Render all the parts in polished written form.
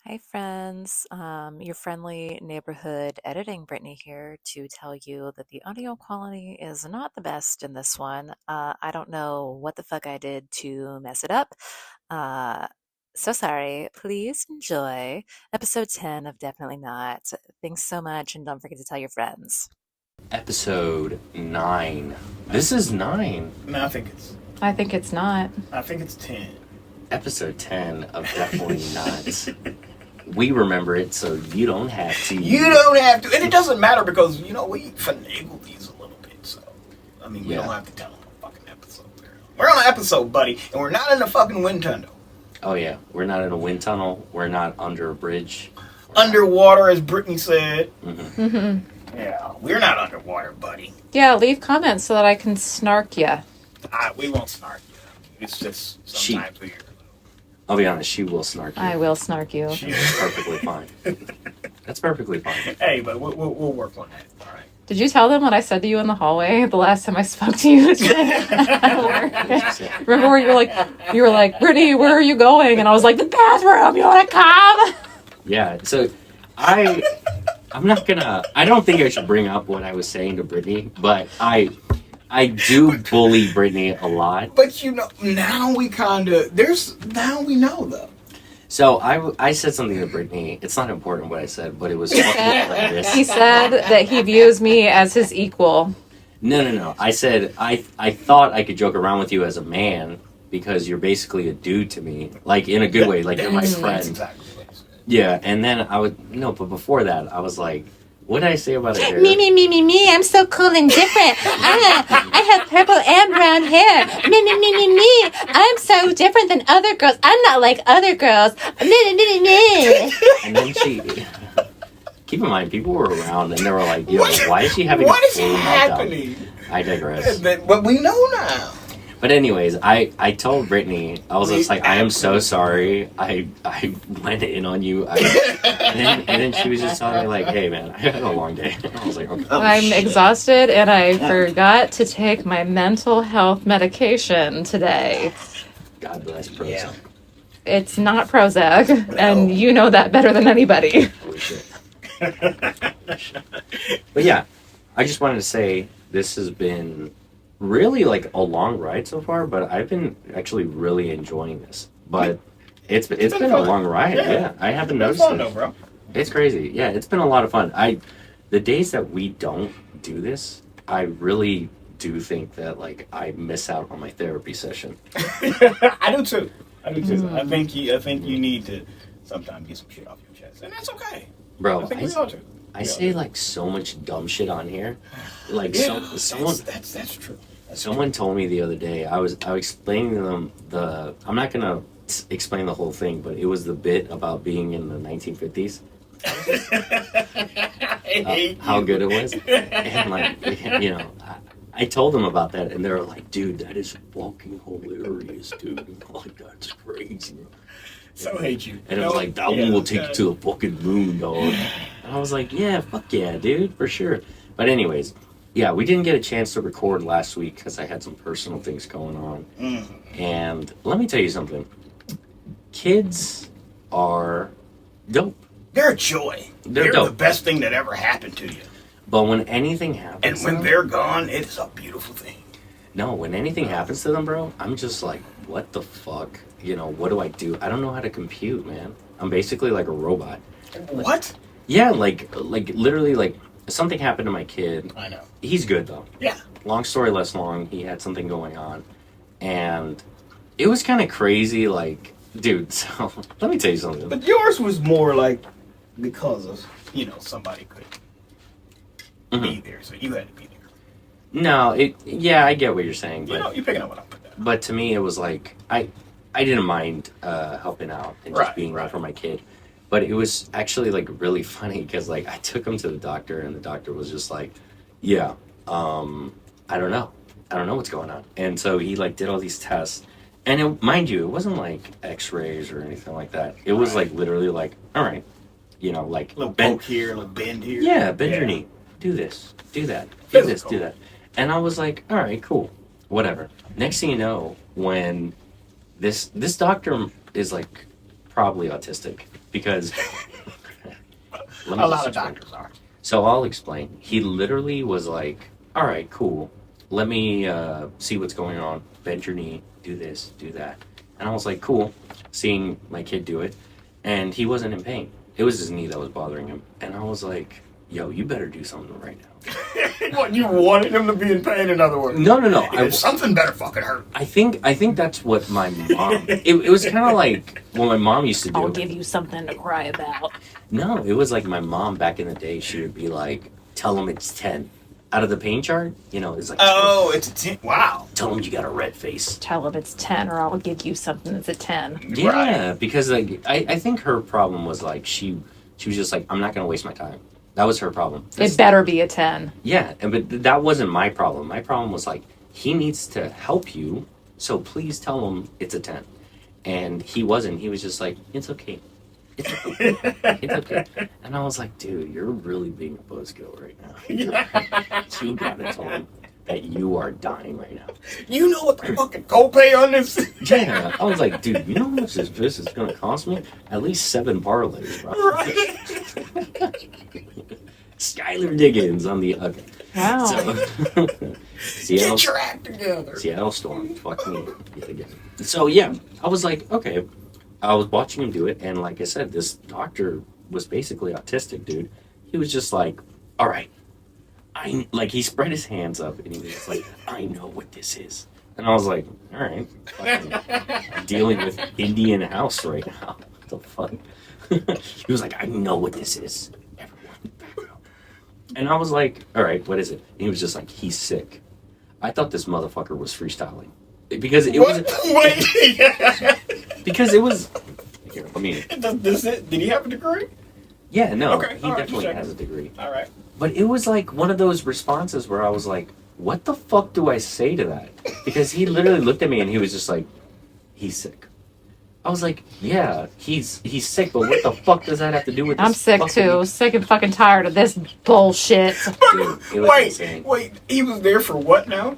Hi, friends. Your friendly neighborhood editing Brittany here to tell you that the audio quality is not the best in this one. I don't know what the fuck I did to mess it up. Uh, so sorry. Please enjoy episode 10 of Definitely Not. Thanks so much, and don't forget to tell your friends. Episode 9. This is 9. No, I think it's. I think it's not. I think it's 10. Episode 10 of Definitely Not. We remember it, so you don't have to. You don't have to, and it doesn't matter because we finagle these a little bit. So, we don't have to tell them a fucking episode. We're on an episode, buddy, and we're not in a fucking wind tunnel. Oh yeah, we're not in a wind tunnel. We're not under a bridge. Underwater, as Brittany said. Mm-hmm. Mm-hmm. Yeah, we're not underwater, buddy. Yeah, leave comments so that I can snark you. We won't snark you. It's just sometimes we're. I'll be honest, she will snark you. I will snark you. That's perfectly fine. That's perfectly fine. Hey, but we'll work on that. All right. Did you tell them what I said to you in the hallway the last time I spoke to you? Remember where you were like, Brittany, where are you going? And I was like, the bathroom. You want to come? Yeah. So I'm not gonna. I don't think I should bring up what I was saying to Brittany, but I do bully Brittany a lot. But now we now we know though. So I said something to Brittany. It's not important what I said, but it was fucking hilarious. He said that he views me as his equal. No. I said I thought I could joke around with you as a man because you're basically a dude to me, like in a good way, like you're my friend. Exactly what I said. Yeah, and then but before that, I was like, what did I say about it? Me. I'm so cool and different. I have purple and brown hair. Me. I'm so different than other girls. I'm not like other girls. Me. And then keep in mind, people were around and they were like, yo, why is she having what a is full happening? meltdown? I digress. But we know now. But anyways, I told Brittany, I was just like, I am so sorry. I went in on you. And then she was just telling me like, hey man, I had a long day. I was like, okay. I'm exhausted and I forgot to take my mental health medication today. God bless Prozac. Yeah. It's not Prozac, and you know that better than anybody. Holy shit. But yeah, I just wanted to say this has been really like a long ride so far, but I've been actually really enjoying this. But it's been a long ride. Yeah, I haven't noticed fun it. though, bro. It's crazy. Yeah, it's been a lot of fun. The days that we don't do this, I really do think that like I miss out on my therapy session. I do too. Mm. I think you need to sometimes get some shit off your chest, and that's okay. Bro, I think we all do. I say like so much dumb shit on here. Like someone that's true. Someone told me the other day, I was explaining to them I'm not gonna explain the whole thing, but it was the bit about being in the 1950s. How good it was. And like, I told them about that and they were like, dude, that is fucking hilarious, dude. Like, that's crazy. So hate you. And it was like, that one will take you to the fucking moon, dog. And I was like, yeah, fuck yeah, dude, for sure. But anyways, yeah, we didn't get a chance to record last week because I had some personal things going on. And let me tell you something. Kids are dope. They're a joy. They're dope. the best thing that ever happened to you. But when anything happens And when they're gone, it's a beautiful thing. No, when anything happens to them, bro, I'm just like, what the fuck? What do I do? I don't know how to compute, man. I'm basically like a robot. What? Yeah, like literally, like, something happened to my kid. I know. He's good, though. Yeah. Long story less long, he had something going on. And it was kind of crazy, like, dude, so let me tell you something. But yours was more like because of, somebody could be there, so you had to be there. No, I get what you're saying, but you're picking up what I'm putting down. But to me, it was like, I didn't mind helping out and just being there for my kid. But it was actually like really funny because like I took him to the doctor and the doctor was just like, yeah, I don't know what's going on. And so he like did all these tests, and mind you, it wasn't like X-rays or anything like that. It was like literally like, all right, like A little poke here, a little bend here. Yeah, bend your knee. Do this, do that, do this, do that. And I was like, all right, cool, whatever. Next thing you know, when this doctor is like probably autistic. because let me A just lot of explain. doctors are. So I'll explain. He literally was like, all right, cool. Let me see what's going on. Bend your knee, do this, do that. And I was like, cool, seeing my kid do it. And he wasn't in pain. It was his knee that was bothering him. And I was like, yo, you better do something right now. What, you wanted him to be in pain, in other words? No. Something better fucking hurt. I think that's what my mom. It was kind of like what my mom used to do. I'll give you something to cry about. No, it was like my mom back in the day. She would be like, "Tell him it's 10." Out of the pain chart, it's like, Oh, it's a 10. Wow. tell him you got a red face. Tell him it's 10 or I'll give you something that's a 10. Yeah, because like I think her problem was like she was just like, I'm not gonna waste my time. That was her problem. It better be a 10. Yeah, but that wasn't my problem. My problem was like, he needs to help you, so please tell him it's a 10. And he wasn't. He was just like, it's okay. It's okay. It's okay. And I was like, dude, you're really being a buzzkill right now. You gotta tell him that you are dying right now. You know what the fucking copay on this is? Yeah, I was like, dude, you know how much this is gonna cost me? At least 7 parlays, bro. Right. Skylar Diggins on the okay. Wow. So, Seattle, Get your act together. Seattle Storm, fuck me yet again. So yeah, I was like, okay. I was watching him do it, and like I said, this doctor was basically autistic, dude. He was just like, all right, he spread his hands up, and he was just like, I know what this is. And I was like, all right, I'm dealing with Indian House right now. What the fuck? He was like, I know what this is. Everyone, back up. And I was like, all right, what is it? And he was just like, he's sick. I thought this motherfucker was freestyling. Because it was... Wait. Because it was... Here, let me... Did he have a degree? Yeah, no, Okay, he all right, definitely just has a degree. All right. But it was like one of those responses where I was like, what the fuck do I say to that? Because he literally looked at me and he was just like, he's sick. I was like, yeah, he's sick, but what the fuck does that have to do with this? I'm sick too. Sick and fucking tired of this bullshit. Dude, it was insane. Wait, he was there for what now?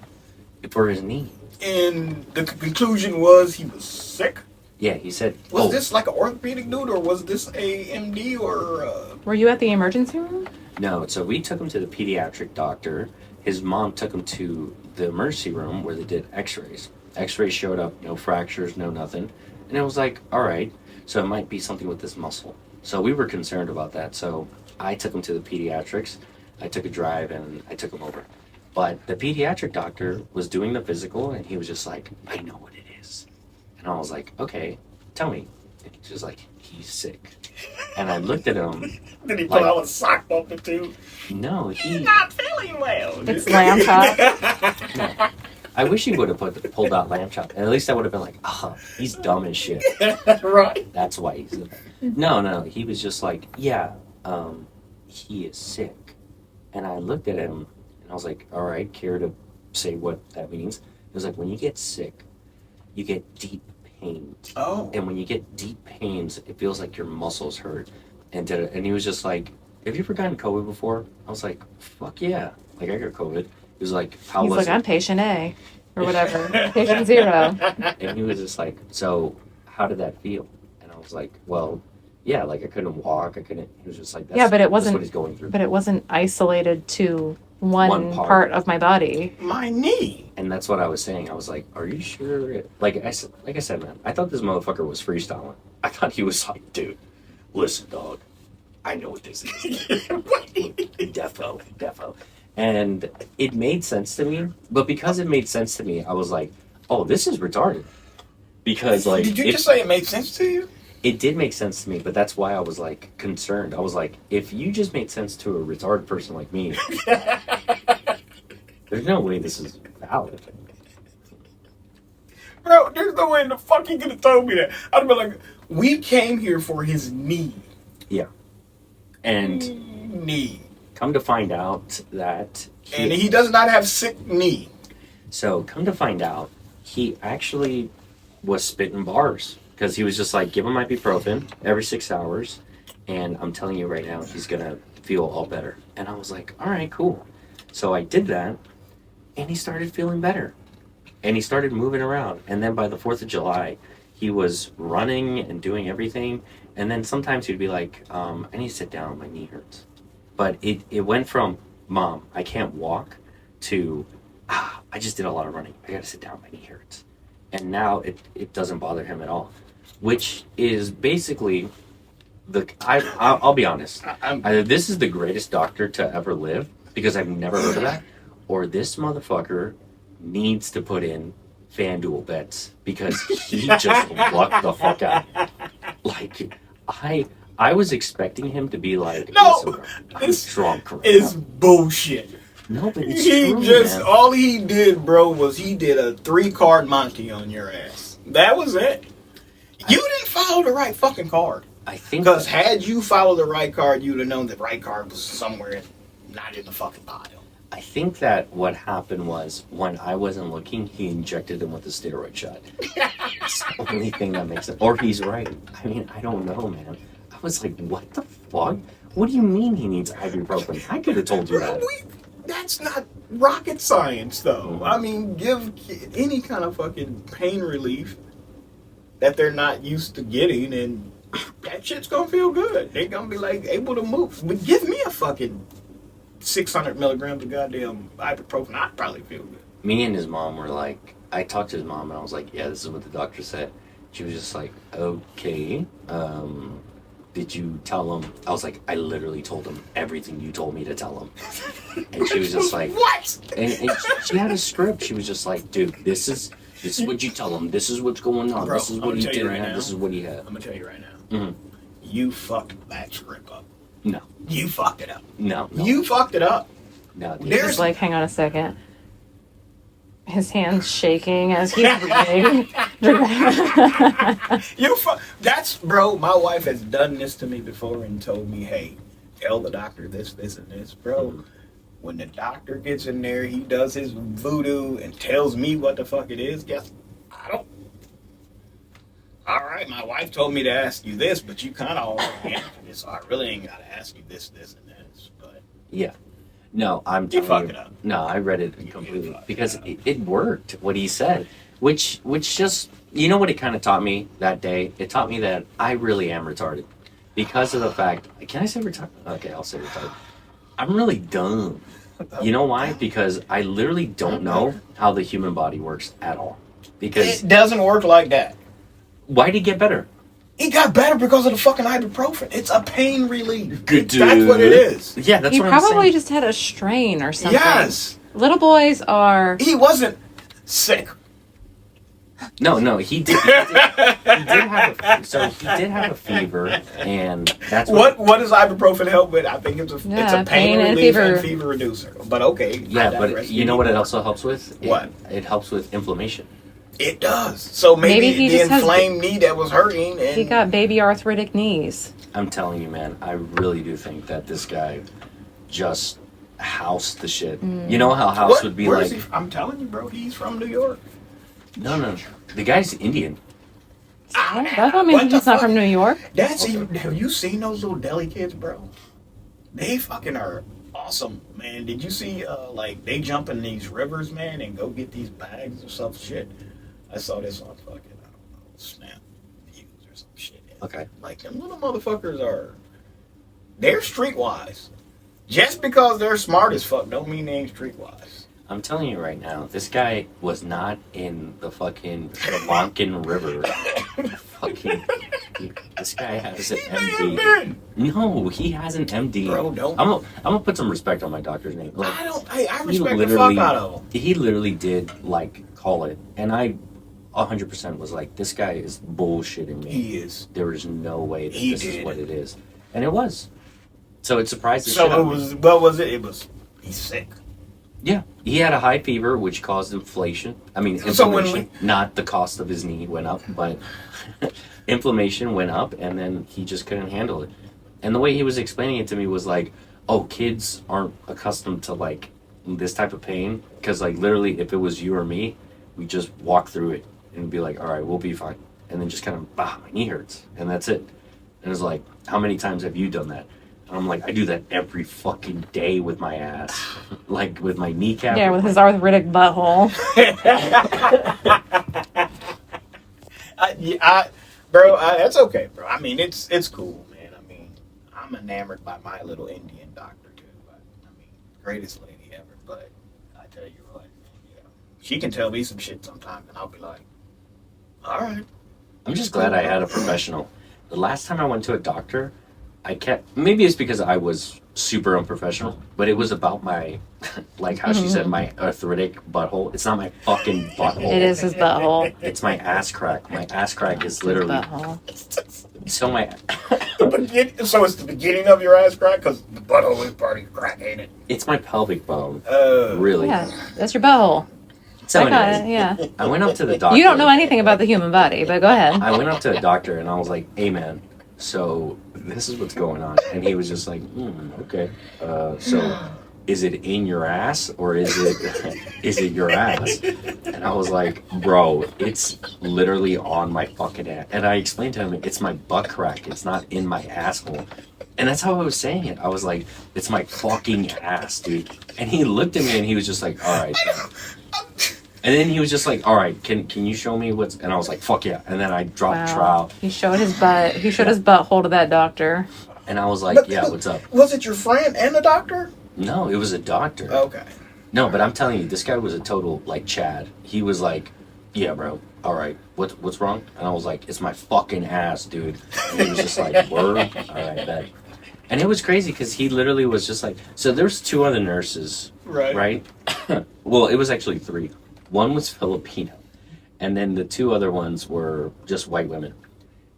For his knee. And the conclusion was he was sick? Yeah, he said... Was this like an orthopedic dude, or was this a MD, or... Were you at the emergency room? No, so we took him to the pediatric doctor. His mom took him to the emergency room where they did x-rays. X-rays showed up, no fractures, no nothing. And it was like, all right, so it might be something with this muscle. So we were concerned about that. So I took him to the pediatrics. I took a drive and I took him over. But the pediatric doctor was doing the physical and he was just like, I know what it is. And I was like, okay, tell me. And he was just like, he's sick. And I looked at him. Did he pull out a sock puppet too? No, He's not feeling well. It's lamb chop. I wish he would have pulled out lamb chop. And at least I would have been like, oh, he's dumb as shit. Right. That's why he's... No, he was just like, yeah, he is sick. And I looked at him and I was like, all right, care to say what that means? It was like, when you get sick, you get deep pains. Oh. And when you get deep pains, it feels like your muscles hurt. And he was just like, have you ever gotten COVID before? I was like, fuck yeah. Like, I got COVID. He was like, how He's was like, it? I'm patient A. Or whatever. Patient 0. And he was just like, so how did that feel? And I was like, well, yeah, like I couldn't walk. I couldn't. He was just like, that's, Yeah, but it that's wasn't... what he's going through. But it wasn't isolated to one part of my body. My knee. And that's what I was saying. I was like, are you sure? Like I said, man, I thought this motherfucker was freestyling. I thought he was like, dude, listen, dog, I know what this is. Defo. And it made sense to me. But because it made sense to me, I was like, oh, this is retarded. Because, like... Did you just say it made sense to you? It did make sense to me, but that's why I was, like, concerned. I was like, if you just made sense to a retarded person like me, there's no way this is valid. Bro, there's no way in the fuck he could have told me that. I'd have been like, we came here for his knee. Yeah. And... Knee. Come to find out that... And he does not have sick knee. So, come to find out, he actually was spitting bars. Because he was just like, give him ibuprofen every 6 hours. And I'm telling you right now, he's going to feel all better. And I was like, all right, cool. So I did that. And he started feeling better. And he started moving around. And then by the 4th of July, he was running and doing everything. And then sometimes he'd be like, I need to sit down, my knee hurts. But it went from, Mom, I can't walk, to, I just did a lot of running. I gotta sit down, my knee hurts. And now it doesn't bother him at all. Which is basically, I'll be honest. Either this is the greatest doctor to ever live, because I've never heard of that, or this motherfucker needs to put in FanDuel bets, because he just lucked the fuck out. Like, I was expecting him to be like, no, it's strong correct. It's bullshit. No, but it's He true, just, man. all he did, bro, was he did a 3-card Monty on your ass. That was it. You didn't follow the right fucking card. I think Because had you followed the right card, you'd have known the right card was somewhere not in the fucking pile. I think that what happened was, when I wasn't looking, he injected him with a steroid shot. It's the only thing that makes it. Or he's right. I mean, I don't know, man. I was like, what the fuck? What do you mean he needs ibuprofen? I could have told you that. That's not rocket science, though. I mean, give any kind of fucking pain relief that they're not used to getting, and that shit's gonna feel good. They're gonna be like able to move. But give me a fucking 600 milligrams of goddamn ibuprofen, I'd probably feel good. Me and his mom were like, I talked to his mom and I was like, yeah, this is what the doctor said. She was just like, okay, did you tell him? I was like, I literally told him everything you told me to tell him. And she was just like, what? And she had a script. She was just like, dude, this is what you tell him. This is what's going on. Bro, this is what he did. Right, this is what he had. I'm gonna tell you right now. You fucked that script up. No. You fucked it up. No. You fucked it up. No. Dude. He's like, hang on a second. His hands shaking as he's reading. That's, bro, my wife has done this to me before and told me, hey, tell the doctor this, this, and this. Bro, when the doctor gets in there, he does his voodoo and tells me what the fuck it is. Guess I don't. All right, my wife told me to ask you this, but you kind of already answered it, so I really ain't got to ask you this, this, and this. But yeah. No, I'm you telling fuck you. it up. No, I read it completely because it worked, what he said. Which just, you know what it kind of taught me that day? It taught me that I really am retarded. Because of the fact, can I say retarded? Okay, I'll say retarded. I'm really dumb. You know why? Because I literally don't know how the human body works at all. Because It doesn't work like that. why'd he get better? He got better because of the fucking ibuprofen. It's a pain relief. Good That's what it is. Yeah, that's He what I'm saying. probably just had a strain or something. Yes. Little boys are. He wasn't sick. No, he did. He did have a fever, and that's What does ibuprofen help with? I think it's a Yeah, pain pain and relief fever. and fever reducer. But okay. Yeah, I but digress. you know what it also helps with? What? It helps with inflammation. It does. So maybe Maybe he the just has- inflamed knee that was hurting. And He got baby arthritic knees. I'm telling you, man, I really do think that this guy just housed the shit. You know how house would be where like? is he? I'm telling you, bro. He's from New York. No. The guy's Indian. That don't mean What the he's not fuck? from New York. That's even. Have you seen those little deli kids, bro? They fucking are awesome, man. Did you see, like, they jump in these rivers, man, and go get these bags or some shit? I saw this on fucking, I don't know, Snap Views or some shit. Okay. Like, them little motherfuckers they're streetwise. Just because they're smart as fuck don't mean they ain't streetwise. I'm telling you right now, this guy was not in the fucking Sri Lankan river. This guy has an MD. No, he has an MD. Bro, don't. I'm gonna put some respect on my doctor's name. Like, I he respect the fuck out of him. He literally did like call it, and I 100% was like, this guy is bullshitting me. He is. There is no way that He this did. is what it is, and it was. So it surprised the shit So out it of me. was, what was it? It was, he's sick. Yeah, he had a high fever, which caused inflation. I mean, So when inflammation. Not the cost of his knee went up, but inflammation went up, and then he just couldn't handle it. And the way he was explaining it to me was like, "Oh, kids aren't accustomed to like this type of pain because, like, literally, if it was you or me, we just walk through it and be like, all right, we'll be fine, and then just kind of, my knee hurts, and that's it." And it's like, how many times have you done that? And I'm like, I do that every fucking day with my ass. Like, with my kneecap. Yeah, with his arthritic butthole. Bro, that's okay, bro. I mean, it's cool, man. I mean, I'm enamored by my little Indian doctor too. I mean, greatest lady ever. But I tell you what, yeah, she can tell me some shit sometimes, and I'll be like, all right. I'm just glad I had a professional. The last time I went to a doctor, maybe it's because I was super unprofessional, but it was about my, like how she said, my arthritic butthole. It's not my fucking butthole. It is his butthole. It's my ass crack. My ass crack is literally. Butthole. So my. So it's the beginning of your ass crack? Because the butthole is part of your crack, ain't it? It's my pelvic bone. Really? Yeah, that's your butthole. So I got anyways, it, yeah. I went up to the doctor. You don't know anything about the human body, but go ahead. I went up to the doctor and I was like, "Hey, man, so this is what's going on," and he was just like, "Okay, so is it in your ass or is it your ass?" And I was like, "Bro, it's literally on my fucking ass." And I explained to him, "It's my butt crack. It's not in my asshole." And that's how I was saying it. I was like, "It's my fucking ass, dude." And he looked at me and he was just like, "All right." And then he was just like, "All right, can you show me what's?" And I was like, "Fuck yeah!" And then I dropped trowel. He showed his butt. He showed his butthole to that doctor. And I was like, "Yeah, what's up?" Was it your friend and the doctor? No, it was a doctor. Okay. No, but I'm telling you, this guy was a total like Chad. He was like, "Yeah, bro. All right, what's wrong?" And I was like, "It's my fucking ass, dude." And he was just like, "Word, all right, bet." And it was crazy because he literally was just like, so there's two other nurses, right? Well, it was actually three. One was Filipino, and then the two other ones were just white women.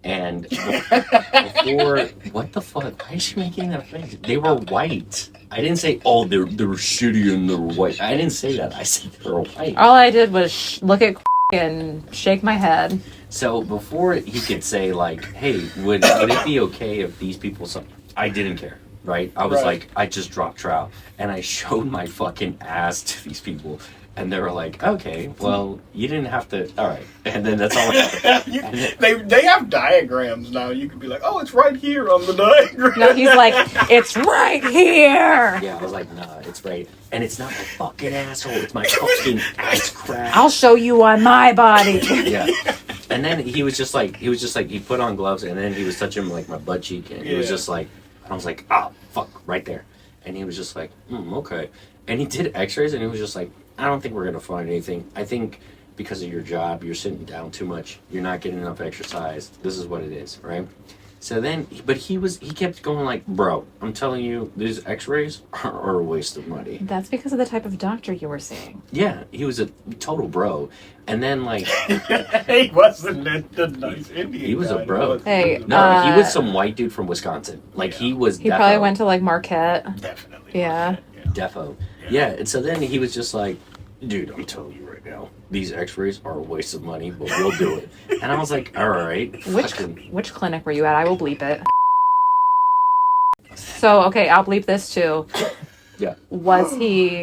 And before, what the fuck? Why is she making that face? They were white. I didn't say, "Oh, they're shitty and they're white." I didn't say that. I said they were white. All I did was look at and shake my head. So before he could say like, "Hey, would it be okay if these people saw?" I didn't care, right? I was like, I just dropped trowel and I showed my fucking ass to these people. And they were like, "Okay, well, you didn't have to." All right, and then that's all. They have diagrams now. You could be like, "Oh, it's right here on the diagram." No, he's like, "It's right here." Yeah, I was like, "Nah, it's right, and it's not my fucking asshole. It's my fucking ass crack." I'll show you on my body. Yeah, and then he put on gloves, and then he was touching like my butt cheek, and he was just like, I was like, "Oh, fuck, right there," and he was just like, "Okay," and he did X-rays, and he was just like, "I don't think we're going to find anything. I think because of your job, you're sitting down too much. You're not getting enough exercise. This is what it is," right? So then, but he kept going like, "Bro, I'm telling you, these X-rays are a waste of money." That's because of the type of doctor you were seeing. Yeah, he was a total bro. And then like, he wasn't the nice Indian. He was a bro. Hey, no, he was some white dude from Wisconsin. Like he was. He probably went to like Marquette. Definitely. Yeah. Defo. Yeah, and so then he was just like, "Dude, I'm telling you right now, these X-rays are a waste of money, but we'll do it." And I was like, "All right." Which clinic were you at? I will bleep it. So okay, I'll bleep this too. Yeah. Was he?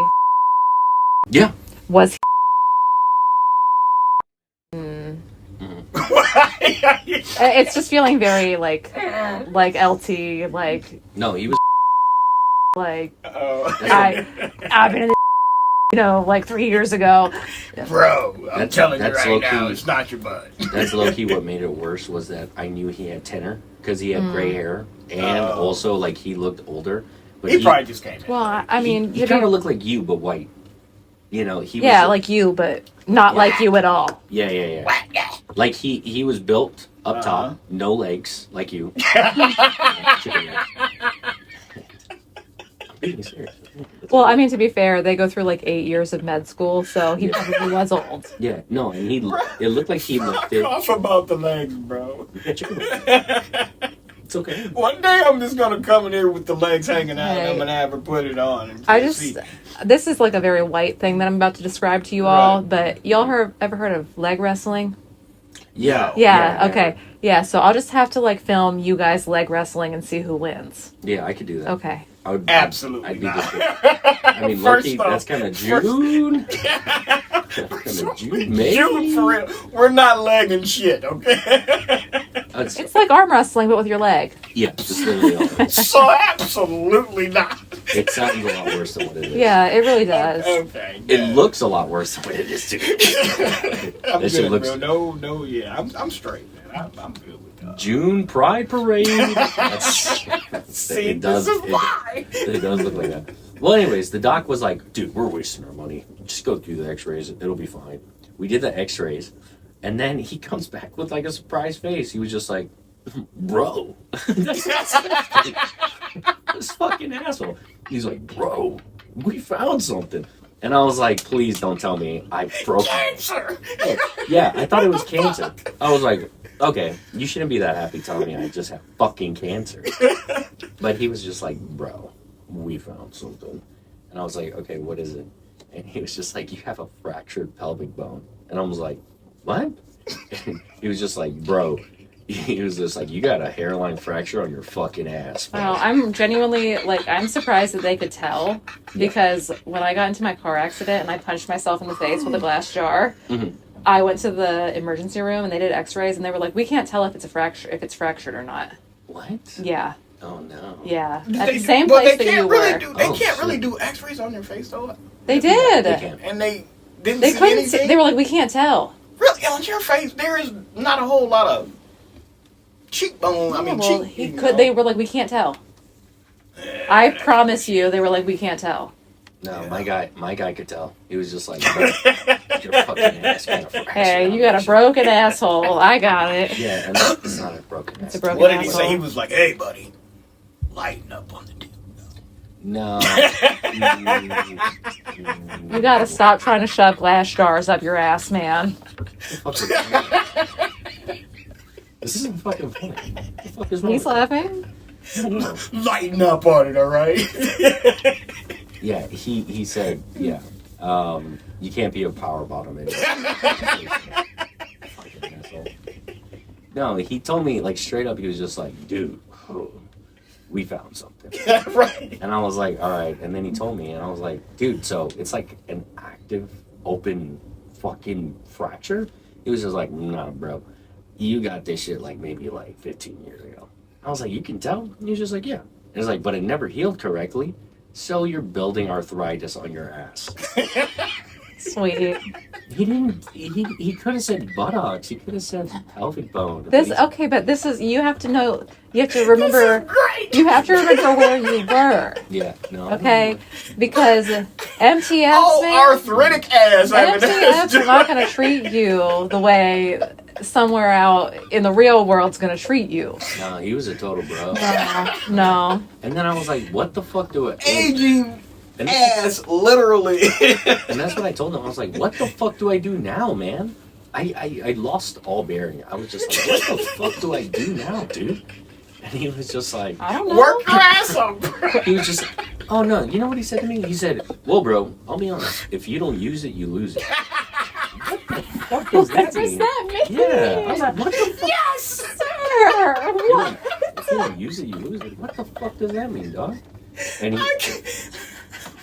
Yeah. Was he? It's just feeling very like LT like. No, he was. Like I've been in the like 3 years ago. Bro, I'm telling you right now, key. it's not your butt. That's low-key what made it worse was that I knew he had tenor because he had gray hair and also like he looked older. But he probably just came in. Well, I mean, he kind of looked like you but white. You know, he was like you, but not like you at all. Yeah. Like he was built up top, no legs, like you. Chicken legs. Well, I mean, to be fair, they go through like 8 years of med school, so he probably was old. Yeah, no, and it looked like he lifted. Off about the legs, bro. It's okay. One day I'm just gonna come in here with the legs hanging out, and I'm gonna have her put it on. This is like a very white thing that I'm about to describe to you all, but y'all ever heard of leg wrestling? Yeah. Okay. Yeah, so I'll just have to like film you guys leg wrestling and see who wins. Yeah, I could do that. Okay. Absolutely. I'd be I mean, low-key, that's kind of June. June for real. We're not legging shit, okay? It's like arm wrestling, but with your leg. Yeah, just literally all. So absolutely not. It sounds a lot worse than what it is. Yeah, it really does. Okay. It looks a lot worse than what it is too. I'm That shit good, looks. bro. No, yeah. I'm straight, man. I'm good with that. June Pride Parade. See, it does. this is why. It does look like that. Well, anyways, the doc was like, "Dude, we're wasting our money. Just go do the X-rays. It'll be fine." We did the X-rays, and then he comes back with like a surprised face. He was just like, "Bro, this fucking asshole." He's like, "Bro, we found something." And I was like, "Please don't tell me I broke Cancer. Yeah, I thought it was cancer. I was like, okay, you shouldn't be that happy telling me I just have fucking cancer. But he was just like, bro, we found something. And I was like, okay, what is it? And he was just like, you have a fractured pelvic bone. And I was like, what? And he was just like, bro, he was just like, you got a hairline fracture on your fucking ass. Oh, I'm genuinely, like, I'm surprised that they could tell, because when I got into my car accident and I punched myself in the face with a glass jar, I went to the emergency room and they did x-rays and they were like, we can't tell if it's a fracture, if it's fractured or not. What? Yeah. Oh, no. Yeah. At the same place that you were. They can't really do x-rays on your face, though. They did. They can't. And they didn't They see couldn't anything? see, they were like, we can't tell. Really, on your face, there is not a whole lot of cheekbone. I mean, Well, cheek. he could, they were like, we can't tell. I promise you, they were like, we can't tell. No, my guy could tell. He was just like, your fucking ass got a fracture. Hey, you got a broken asshole. I got it. Yeah, and it's not a broken ass. It's a broken What did he asshole. say? He was like, "Hey, buddy, lighten up on the dude." No. You gotta stop trying to shove glass jars up your ass, man. This isn't fucking funny. What the fuck is wrong? He's with laughing. you? Lighten up on it, all right? Yeah, he said, yeah. You can't be a power bottom anymore. Fucking asshole. No, he told me, like, straight up, he was just like, dude, we found something. Right. And I was like, all right. And then he told me, and I was like, dude, so it's like an active, open fucking fracture? He was just like, nah, bro. You got this shit like maybe like 15 years ago. I was like, you can tell? And he was just like, yeah. And it's like, but it never healed correctly. So you're building arthritis on your ass. Sweet. He didn't, he could have said buttocks. He could have said pelvic bone. This okay, but this is you have to know. You have to remember. Great. You have to remember where you were. Yeah, no. Okay, because MTFs. Oh, arthritic ass. MTFs are not going to treat you the way somewhere out in the real world's going to treat you. No, he was a total bro. No. And then I was like, what the fuck do I... Aging And, ass, literally. and that's what I told him. I was like, what the fuck do I do now, man? I lost all bearing. I was just like, what the fuck do I do now, dude? And he was just like... I don't know. Work your ass up, bro. He was just... Oh, no. You know what he said to me? He said, well, bro, I'll be honest. If you don't use it, you lose it. What the fuck does What that does mean? that mean? Yeah. I was like, what the fuck? Yes, sir. What? If you don't use it, you lose it. What the fuck does that mean, dog? And he...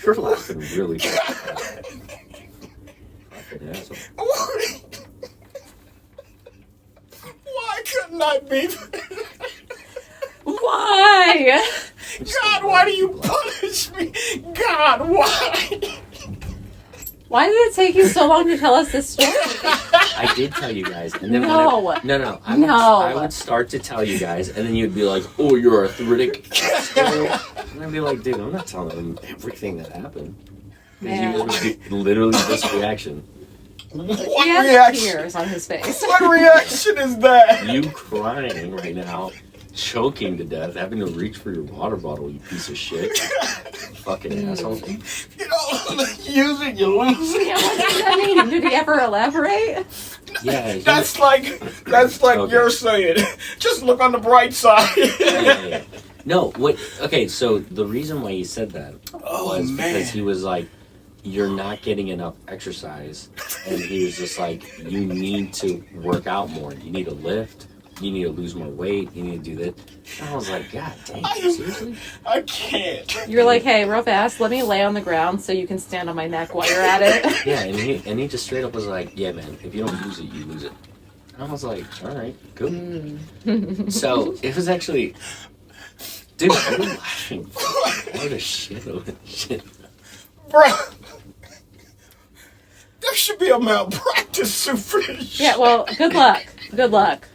You're laughing really fast. Fucking asshole. Why couldn't I be? Why? God, why do you punish me? God, why? Why did it take you so long to tell us this story? I did tell you guys, and then No. no, No. I would start to tell you guys, and then you'd be like, "Oh, you're arthritic," and I'd be like, "Dude, I'm not telling them everything that happened." Man. You guys would be literally this reaction. What He has reaction? tears on his face. What reaction is that? You crying right now, choking to death, having to reach for your water bottle, you piece of shit, fucking asshole. You don't use it, you lose it. Yeah, what does that mean? Did he ever elaborate? Yeah, That's like Okay. you're saying. Just look on the bright side. yeah. No, what? Okay, so the reason why he said that Oh, was man. because he was like, "You're not getting enough exercise," and he was just like, "You need to work out more. You need to lift. You need to lose more weight. You need to do this." And I was like, "God dang, seriously?" I can't. You're like, hey, real fast, let me lay on the ground so you can stand on my neck while you're at it. Yeah, and he just straight up was like, "Yeah, man. If you don't use it, you lose it." And I was like, "All right, cool." So it was actually. Dude, what are you laughing for? What a shit. Bro, there should be a malpractice suit for this shit. Yeah, well, good luck. Good luck.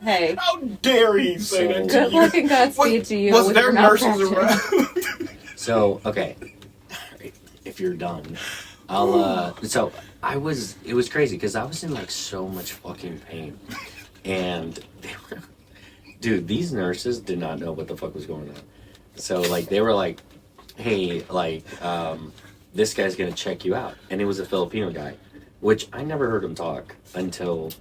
Hey. How dare he say that to Good you? luck and Godspeed to you. Was with there your nurses malpractice. around? So, okay. If you're done, I'll, so it was crazy because I was in like so much fucking pain. And they were, dude, these nurses did not know what the fuck was going on. So, like, they were like, hey, like, this guy's gonna check you out. And it was a Filipino guy, which I never heard him talk until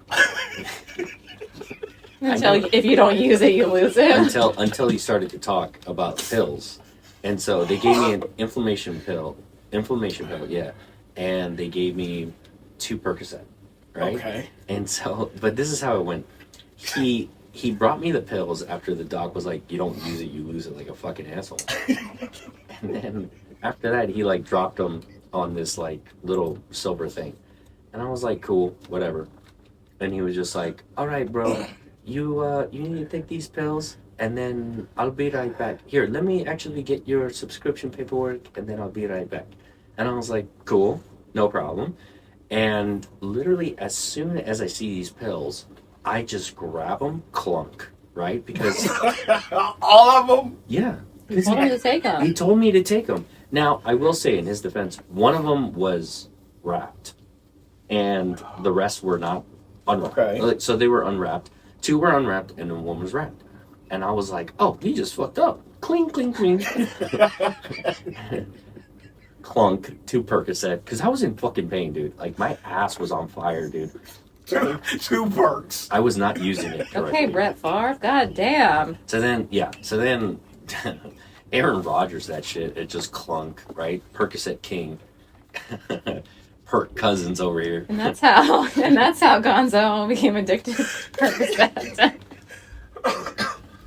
If you don't use it, you lose it. until he started to talk about pills. And so they gave me an inflammation pill, yeah. And they gave me 2 Percocet, right? Okay. And so, but this is how it went. He brought me the pills after the doc was like, you don't use it, you lose it, like a fucking asshole. And then after that, he like dropped them on this like little silver thing. And I was like, cool, whatever. And he was just like, all right, bro, you need to take these pills and then I'll be right back. Here, let me actually get your subscription paperwork and then I'll be right back. And I was like, cool, no problem. And literally as soon as I see these pills, I just grab them, clunk, right? Because all of them? yeah. You told him to take them. He told me to take them. Now, I will say in his defense, one of them was wrapped and the rest were not unwrapped. Okay. So they were unwrapped. 2 were unwrapped and then 1 was wrapped. And I was like, oh, he just fucked up. Cling, cling, cling. Clunk, 2 Percocet. Because I was in fucking pain, dude. Like, my ass was on fire, dude. 2 perks. I was not using it correctly. Okay, Brett Favre. God damn. So then, Aaron Rodgers, that shit, it just clunk, right? Percocet King. Perk Cousins over here. And that's how Gonzo became addicted to Percocet.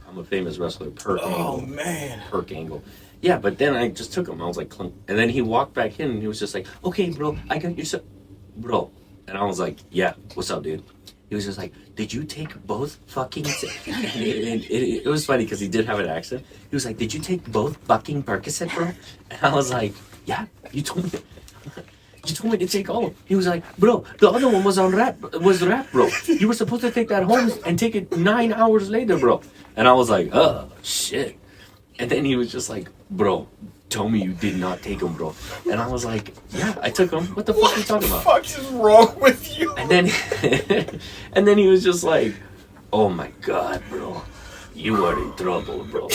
I'm a famous wrestler, Perk Angle. Oh, man. Perk Angle. Yeah, but then I just took him. I was like, clunk. And then he walked back in and he was just like, okay, bro, I got your stuff. Bro. And I was like, yeah, what's up, dude? He was just like, did you take both fucking... And it was funny because he did have an accent. He was like, did you take both fucking Percocet, bro? And I was like, yeah, you told me... You told me to take all. He was like, bro, the other one was wrapped, bro. You were supposed to take that home and take it 9 hours later, bro. And I was like, oh, shit. And then he was just like, bro, tell me you did not take them, bro. And I was like, yeah, I took them. What the fuck are you talking about? What the fuck is wrong with you? And then he was just like, oh my God, bro. You are in trouble, bro.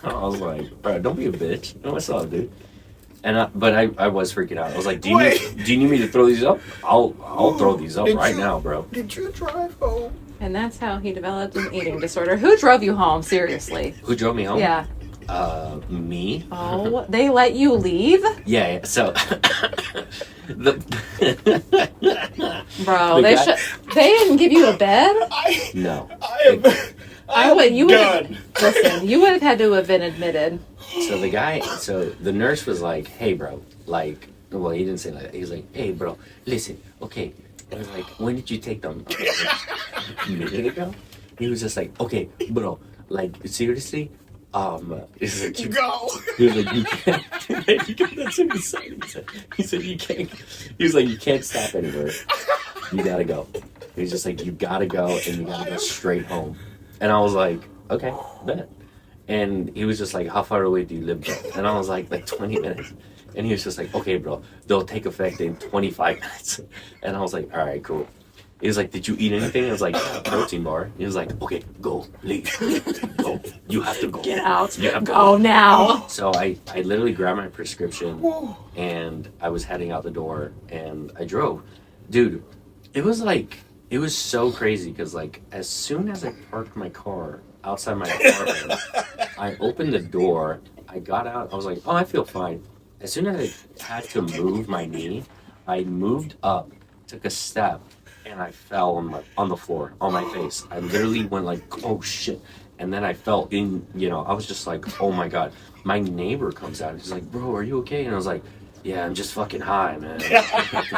I was like, bro, don't be a bitch. What's up, dude? And but I was freaking out. I was like, do you need me to throw these up? I'll throw these up right now, bro. Did you drive home? And that's how he developed an eating disorder. Who drove you home? Seriously. Who drove me home? Yeah. Me. Oh, they let you leave? Yeah. So Bro, they didn't give you a bed? No. Listen, you would have had to have been admitted. So the nurse was like, hey, bro, like, well, he didn't say that. He was like, hey, bro, listen, okay. I was like, when did you take them? A minute ago? He was just like, okay, bro, like, seriously? He's like, Go! He was like, you can't. That's what he said. He said, you can't. He was like, you can't stop anywhere. You gotta go. He was just like, you gotta go and you gotta go straight home. And I was like, okay, bet. And he was just like, how far away do you live, bro? And I was like 20 minutes. And he was just like, okay, bro, they'll take effect in 25 minutes. And I was like, all right, cool. He was like, did you eat anything? I was like, yeah, protein bar. He was like, okay, go, leave. Go. You have to go. Get out. You have to go now. So I literally grabbed my prescription and I was heading out the door and I drove. Dude, it was so crazy because like as soon as I parked my car outside my apartment, I opened the door, I got out, I was like, oh, I feel fine. As soon as I had to move my knee, I moved up, took a step, and I fell on the floor, on my face. I literally went like, oh shit. And then I fell in, I was just like, oh my God. My neighbor comes out, he's like, bro, are you okay? And I was like, yeah, I'm just fucking high, man.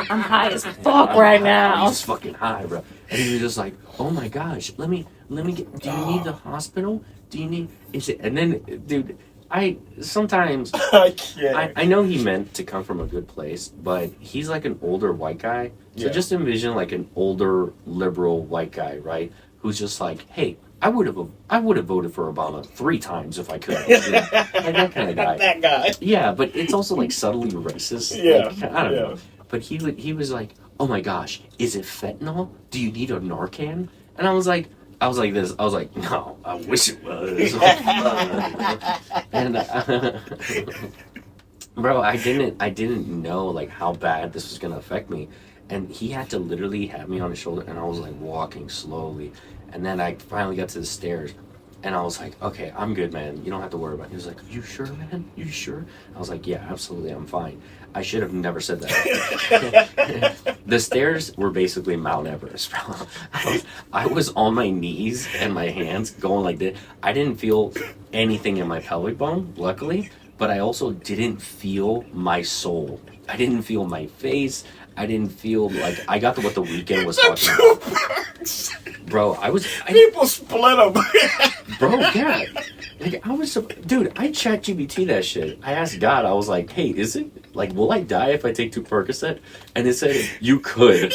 I'm high as fuck right now. I'm just fucking high, bro. And he was just like, oh my gosh, let me get, do you need the hospital? Do you need, is it, and then, dude, sometimes, I can't. I know he meant to come from a good place, but he's like an older white guy. So just envision like an older liberal white guy, right? Who's just like, hey, I would have voted for Obama 3 times if I could. Like that kind of guy. That guy. Yeah, but it's also like subtly racist. Yeah, Like, I don't know. But he was like, oh my gosh, is it fentanyl? Do you need a Narcan? And I was like this. I was like, no, I wish it was. And bro, I didn't know like how bad this was gonna affect me. And he had to literally have me on his shoulder, and I was like walking slowly. And then I finally got to the stairs, and I was like, okay, I'm good, man. You don't have to worry about it. He was like, you sure, man? You sure? I was like, yeah, absolutely, I'm fine. I should have never said that. The stairs were basically Mount Everest, bro. I was on my knees and my hands going like this. I didn't feel anything in my pelvic bone, luckily, but I also didn't feel my soul. I didn't feel my face. I didn't feel like I got to what the weekend was talking about. Bro, People split them. bro, yeah. Like, dude, I chat GBT that shit. I asked God, I was like, hey, is it, like, will I die if I take 2 Percocet? And it said, you could,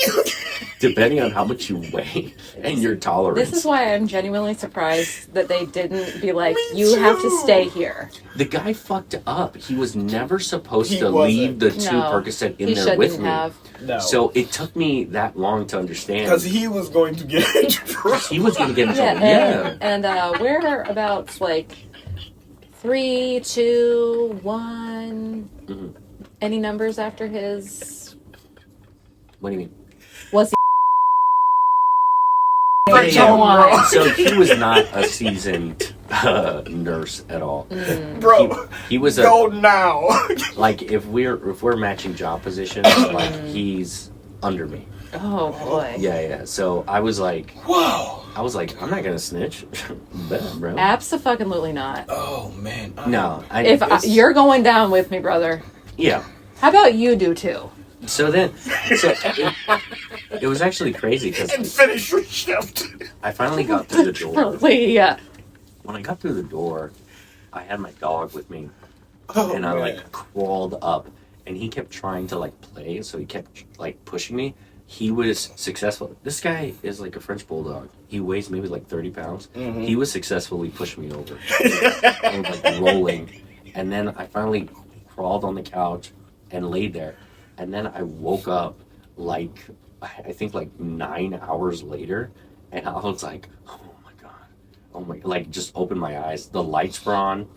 depending on how much you weigh and your tolerance. This is why I'm genuinely surprised that they didn't be like, you have to stay here. The guy fucked up. He was never supposed to leave the 2 Percocet in there with me. No. So it took me that long to understand. Because he was going to get in trouble. He was going to get in trouble. And we're about like 3, 2, 1. Mm-hmm. Any numbers after his? What do you mean? Was he? So he was not a seasoned nurse at all. Bro, he was go now. Like if we're matching job positions, like he's under me. Oh boy. Yeah. So I was like, wow. I was like, I'm not gonna snitch. Bet, bro. Absolutely not. Oh man. No. You're going down with me, brother. Yeah. How about you do too? So it was actually crazy because And finish your shift. I finally got through the door. Really, yeah. When I got through the door, I had my dog with me, Oh, and I man. like crawled up, and he kept trying to like play, so he kept like pushing me. He was successful. This guy is like a French bulldog. He weighs maybe like 30 pounds. Mm-hmm. He was successfully pushing me over. I was like rolling, and then I finally crawled on the couch and laid there, and then I woke up like I think like 9 hours later, and I was like, oh my, like just opened my eyes. The lights were on,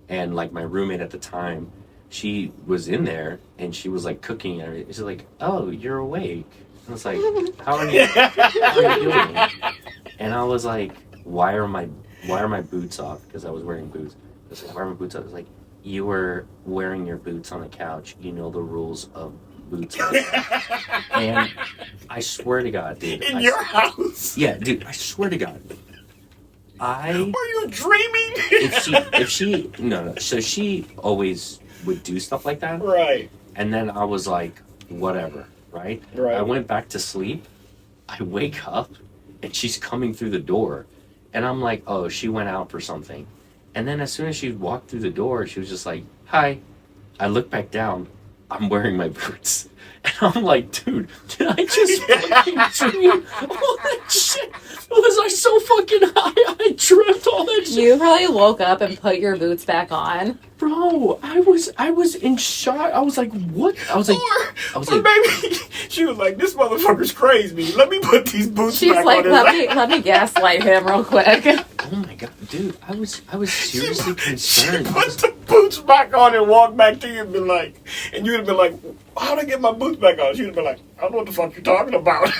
and like my roommate at the time, she was in there and she was like cooking and everything. She's like, oh, you're awake. And I was like, how are you doing? And I was like, why are my boots off? Because I was wearing boots. I was like, why are my boots off? I was like, you were wearing your boots on the couch. You know the rules of boots. And I swear to God, dude. In your house? Yeah, dude, I swear to God. Were you dreaming? if she no, so she always would do stuff like that. Right. And then I was like, whatever, right? I went back to sleep. I wake up and she's coming through the door. And I'm like, oh, she went out for something. And then as soon as she walked through the door, she was just like, hi. I look back down. I'm wearing my boots. And I'm like, dude, did I just fucking dream all that shit? Was I so fucking high? I dreamt all that shit. You probably woke up and put your boots back on. Bro, I was in shock. I was like, what? I was like, maybe she was like, this motherfucker's crazy. Let me put these boots She's back like, on. let me gaslight him real quick. oh my God, dude, I was seriously concerned. She put the boots back on and walked back to you and been like, and you would have been like, how'd I get my boots back on? She would have been like, I don't know what the fuck you're talking about.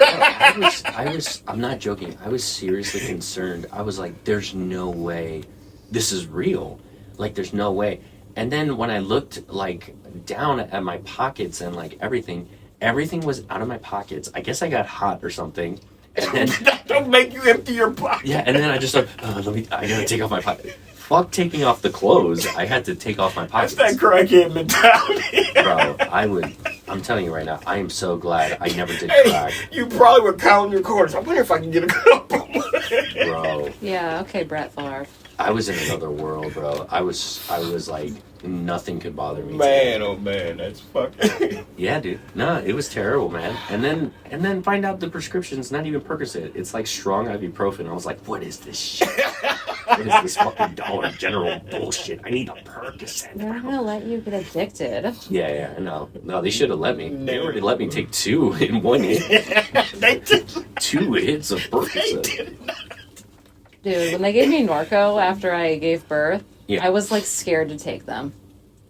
I'm not joking. I was seriously concerned. I was like, there's no way this is real. Like, there's no way. And then when I looked, like, down at my pockets and, like, everything was out of my pockets. I guess I got hot or something. And then That don't make you empty your pocket. yeah, and then I just like, I gotta take off my pocket. fuck taking off the clothes. I had to take off my pockets. That's that crackhead mentality. Bro, I'm telling you right now, I am so glad I never did Hey, crack. you probably were counting your quarters. I wonder if I can get a couple. Bro, Yeah, okay, Brett Favre. I was in another world, bro. I was like, nothing could bother me. Man, oh man, that's fucking. Yeah, dude. No, it was terrible, man. And then find out the prescription's not even Percocet. It's like strong ibuprofen. I was like, what is this shit? What is this fucking Dollar General bullshit? I need a Percocet. They're not gonna let you get addicted. Yeah, I know. No, they should have let me. They already let me take 2 in 1 hit. They did. 2 hits of They Percocet. did. Dude, when they gave me Norco after I gave birth, Yeah. I was like scared to take them.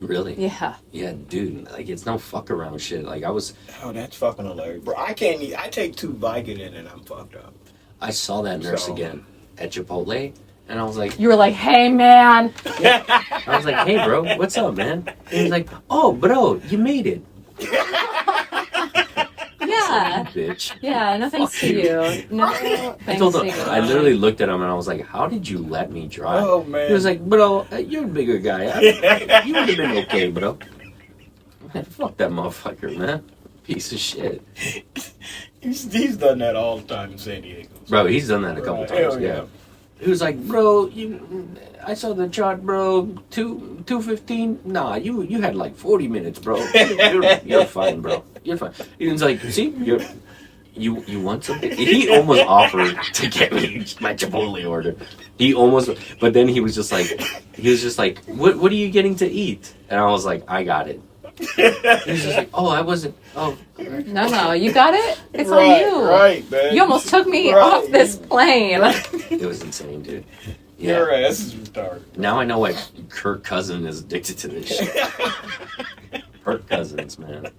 Really? Yeah. Yeah, dude. Like, it's no fuck around shit. Like, Oh, that's fucking hilarious, bro. I can't eat. I take 2 Vicodin and I'm fucked up. I saw that nurse So- again at Chipotle, and I was like, You were like, hey man. I was like, hey, bro, what's up, man? And he was like, oh, bro, you made it. Yeah. Bitch. Yeah, no thanks to Fuck you. you. No I thanks told to him, you. I literally looked at him and I was like, how did you let me drive? Oh man. He was like, bro, you're a bigger guy. You would have been okay, bro. Man, fuck that motherfucker, man. Piece of shit. he's done that all the time in San Diego. Bro, he's done that a couple Right. times, Hell yeah. He was like, bro, I saw the chart, bro. 2:15. Nah, you had like 40 minutes, bro. You're fine, bro. You're fine. He was like, see, you want something? He almost offered to get me my Chipotle order. He almost, but then he was just like, what are you getting to eat? And I was like, I got it. He was just like, oh, I wasn't. Oh, No, you got it? It's Right, on you. right, man. You almost took me Right. off this plane. it was insane, dude. Yeah. Your ass is retarded. Now I know why Kirk Cousin is addicted to this shit. Kirk Cousins, man. That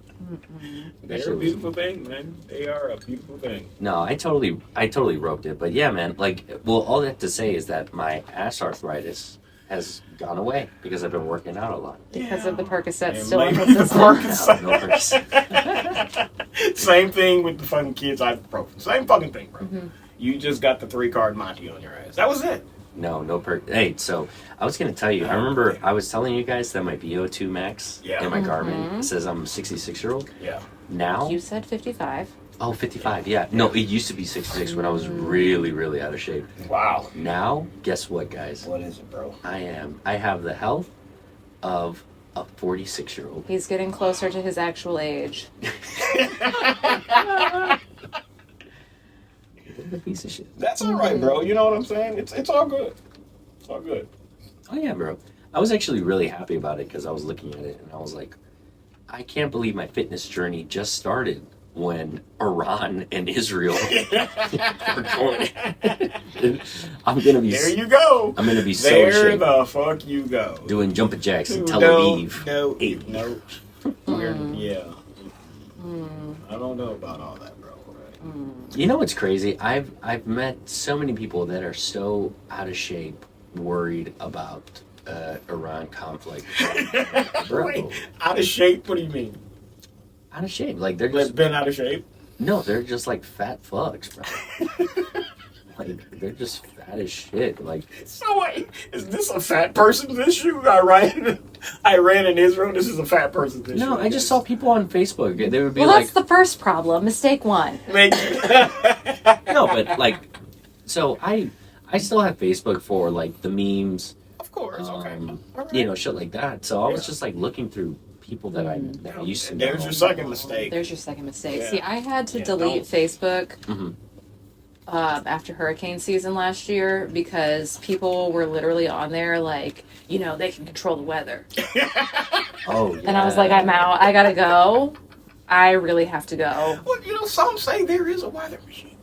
They're shit a was- beautiful thing, man. They are a beautiful thing. No, I totally roped it. But yeah, man, like, well, all that to say is that my ass arthritis has gone away because I've been working out a lot. Because of the Percocet And still in maybe the the system. Percocet. No Percocet. Same thing with the fucking kids ibuprofen. Same fucking thing, bro. Mm-hmm. You just got the 3-card Monty on your ass. That was it. No perk. Hey, so I was gonna tell you. I remember I was telling you guys that my VO2 max Yeah. in my Garmin says I'm a 66-year-old. Yeah. Now, You said 55. oh, 55. Yeah. No, it used to be 66 when I was really, really out of shape. Wow. Now, guess what, guys? What is it, bro? I have the health of a 46-year-old. He's getting closer to his actual age. A piece of shit. That's all right, bro. You know what I'm saying? It's all good. It's all good. Oh yeah, bro. I was actually really happy about it because I was looking at it and I was like, I can't believe my fitness journey just started when Iran and Israel were going. I'm gonna be. There you go. I'm gonna be so There ashamed. the fuck you go. Doing jumping jacks in Tel No, Aviv. No. Mm. Yeah. I don't know about all that, bro. Right? You know what's crazy? I've met so many people that are so out of shape, worried about Iran conflict. Bro, Wait, out of shape? What do you mean? out of shape. Like they're They've just been out of shape? no, they're just like fat fucks, bro. Like they're just fat as shit. Like So wait, is this a fat person's issue? Iran and Israel. This is a fat person's issue. no, I just saw people on Facebook. They would be Well, like, that's the first problem. Mistake one. no, but like, so I still have Facebook for like the memes, Of course, okay. All right. you know, shit like that. So I was just like looking through people that I used to know. There's your second mistake. There's your second mistake. Yeah. See, I had to Yeah, delete don't. Facebook Mhm. after hurricane season last year because people were literally on there like, you know, they can control the weather. Oh, yeah. And I was like, I'm out. I gotta go. I really have to go. Well, you know, some say there is a weather machine.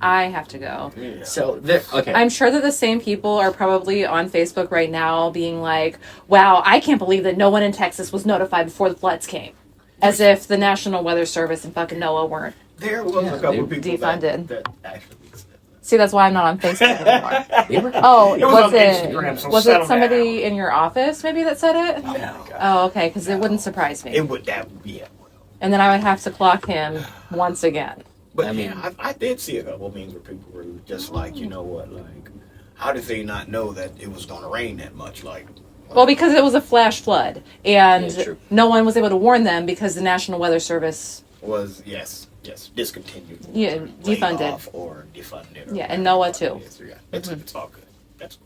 I have to go. Yeah. So there. Okay. I'm sure that the same people are probably on Facebook right now being like, wow, I can't believe that no one in Texas was notified before the floods came. As if the National Weather Service and fucking NOAA weren't. There was a couple people defunded. that actually said that. See, that's why I'm not on Facebook anymore. They were- Oh, It was was on it? Instagram, so Was settle it somebody down. in your office maybe that said it? Oh, my God. Oh, okay, because it wouldn't surprise me. It would, that would be it. And then I would have to clock him once again. But I mean- yeah, I did see a couple of memes where people were just like, you know what, like, how did they not know that it was going to rain that much? Like, Well, because it was a flash flood, Yeah, and true. no one was able to warn them because the National Weather Service was discontinued, or Yeah, laid defunded. off or defunded. Or Yeah, and whatever NOAA too. it is. Yeah, it's all good. That's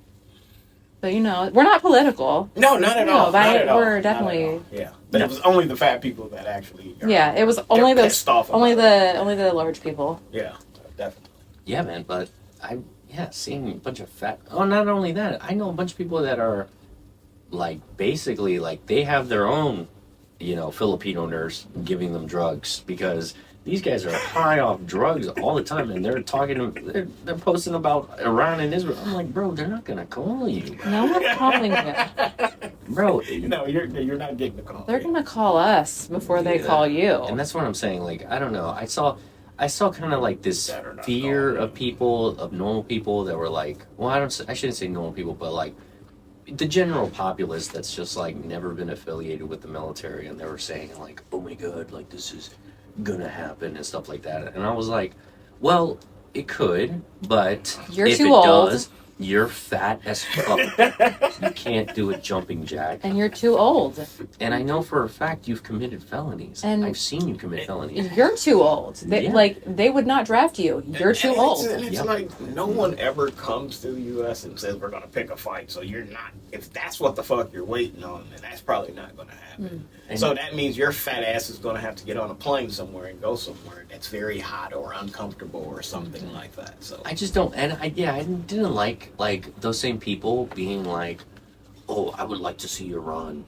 But we're not political. no, not at No, all. but Not at all. we're Not definitely- at all. Yeah, but it was only the fat people that actually. Yeah, it was they're only the pissed off only about the large people. Yeah, definitely. Yeah, man, but seeing a bunch of fat. Oh, not only that, I know a bunch of people that are like basically like they have their own, Filipino nurse giving them drugs because these guys are high off drugs all the time, and they're they're posting about Iran and Israel. I'm like, bro, they're not gonna call you, No one's calling you. bro. No, you're not getting the call. They're gonna call us before they Yeah. call you. And that's what I'm saying. Like, I don't know. I saw kind of like this Better not fear call of people, of normal people that were like, well, I shouldn't say normal people, but like the general populace that's just like never been affiliated with the military, and they were saying like, oh my god, like this is gonna happen and stuff like that. And I was like, well, it could, but You're if too it old. does, you're fat as fuck. You can't do a jumping jack. And you're too old. And I know for a fact you've committed felonies. And- I've seen you commit felonies. You're too old. Yeah. They would not draft you. You're too old. And it's Yep. like no one ever comes to the U.S. and says we're going to pick a fight. So you're not. If that's what the fuck you're waiting on, then that's probably not going to happen. So that means your fat ass is going to have to get on a plane somewhere and go somewhere that's very hot or uncomfortable or something like that. So I just don't, and I didn't like those same people being like, oh, I would like to see Iran,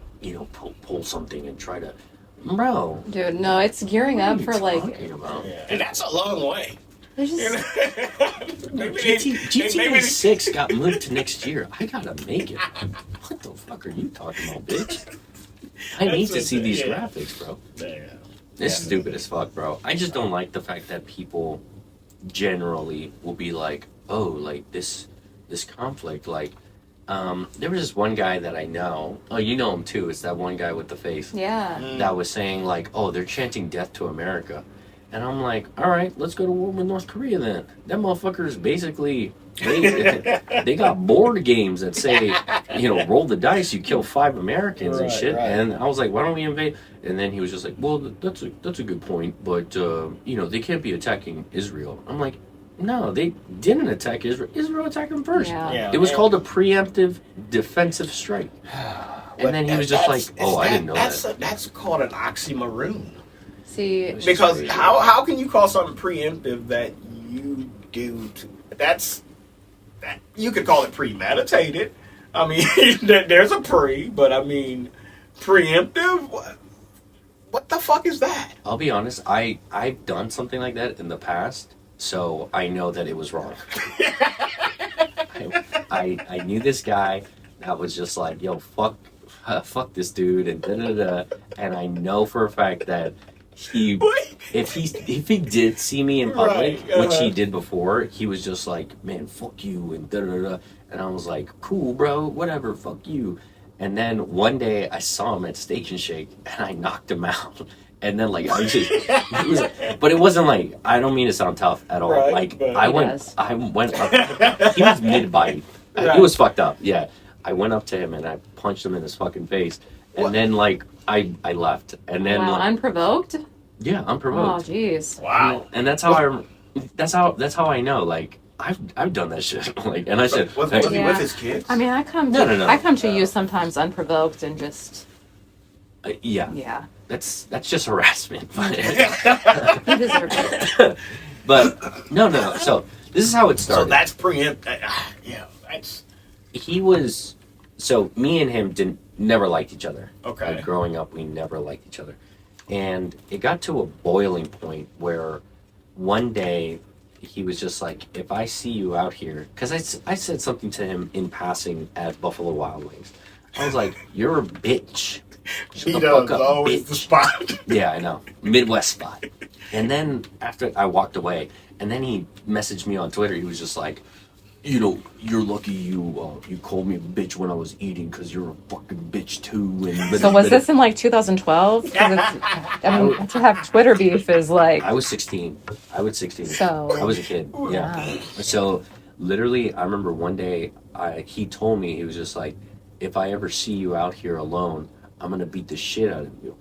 pull something and try to, bro. Dude, no, it's gearing What are up you for talking about? yeah, and that's a long way. There's just GTA 6 got moved to next year. I gotta make it. What the fuck are you talking about, bitch? I need to see these graphics, bro. This is stupid as fuck, bro. I just don't like the fact that people generally will be like, oh, like this conflict, like, there was this one guy that I know. Oh, you know him too. It's that one guy with the face yeah. that was saying like, oh, they're chanting death to America. And I'm like, all right, let's go to war with North Korea then. That motherfuckers basically, they got board games that say, roll the dice, you kill 5 Americans and shit. Right. And I was like, why don't we invade? And then he was just like, well, that's a good point, but they can't be attacking Israel. I'm like, no, they didn't attack Israel. Israel attacked them first. Yeah. It was called a preemptive defensive strike. And then he was just like, oh, I didn't know that. That's called an oxymoron. See, Because crazy. how can you call something preemptive that you do to that you could call it premeditated. I mean there's a pre, but I mean preemptive, what the fuck is that? I'll be honest, I've done something like that in the past, so I know that it was wrong. I knew this guy that was just like, yo, fuck this dude, and da-da-da, and I know for a fact that if he did see me in public, Right, which he did before, he was just like, man, fuck you, and da-da-da, and I was like, cool, bro, whatever, fuck you. And then one day I saw him at Steak and Shake, and I knocked him out. And then but it wasn't like, I don't mean to sound tough at all. Right, like but- I went up. He was mid bite. Right. He was fucked up. Yeah, I went up to him and I punched him in his fucking face. And What? then like I left. And then wow, like, unprovoked? yeah, Oh, unprovoked. jeez. Wow. And that's how that's how I know. Like I've done that shit. Like, and I said, Was hey, he Yeah. with his kids? I mean, I come No, to no. I come to you sometimes unprovoked and just yeah, yeah. that's just harassment. You deserve it. But no. So this is how it started. So that's preempt. Yeah, that's So me and him never liked each other. Okay. Like, growing up, we never liked each other, and it got to a boiling point where one day he was just like, "If I see you out here," because I said something to him in passing at Buffalo Wild Wings. I was like, "You're a bitch. Shut he the does fuck up, always bitch." the spot. Yeah, I know. Midwest spot. And then after I walked away, and then he messaged me on Twitter. He was just like, you're lucky you called me a bitch when I was eating because you're a fucking bitch too. And So was this in like 2012? I mean, to have Twitter beef is like I was 16. I was 16. So- I was a kid. Yeah. Wow. So literally, I remember one day he told me, he was just like, if I ever see you out here alone, I'm gonna beat the shit out of you.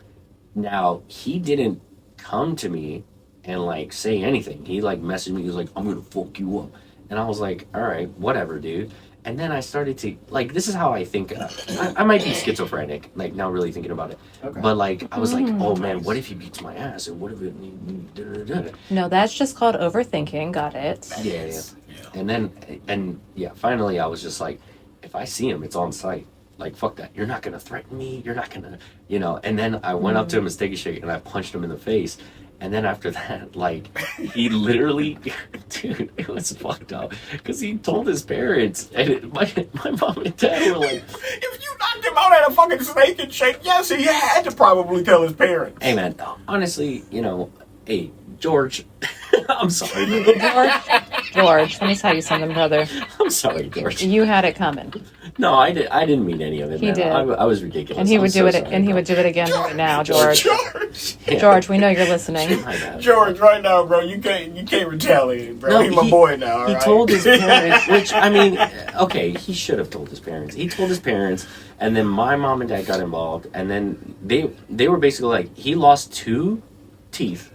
Now, he didn't come to me and like say anything. He like messaged me, he was like, I'm gonna fuck you up. And I was like, all right, whatever, dude. And then I started to like, this is how I think. I might be schizophrenic, like now really thinking about it. Okay. But like, I was like, oh man, what if he beats my ass? And what if it? No, that's just called overthinking. Got it. Yeah, yeah. And yeah, finally I was just like, if I see him, it's on sight. Like, fuck that. You're not gonna threaten me. You're not gonna, And then I went up to him and Steak and Shake and I punched him in the face. And then after that, like, he literally, dude, it was fucked up. Because he told his parents, and my mom and dad were like, if you knocked him out at a fucking Steak and Shake, yes, he had to probably tell his parents. hey man, honestly, hey, George, I'm sorry. George, let me tell you something, brother. I'm sorry, George. You had it coming. No, I didn't mean any of it, He man. did. I was ridiculous. And he I'm would so do it. sorry, And he bro. would do it again right now, George. Yeah. George, we know you're listening. My bad. George, right now, bro, you can't retaliate, bro. No, He's my boy now, He right? told his parents, which, I mean, okay, he should have told his parents. He told his parents, and then my mom and dad got involved, and then they were basically like, he lost 2 teeth,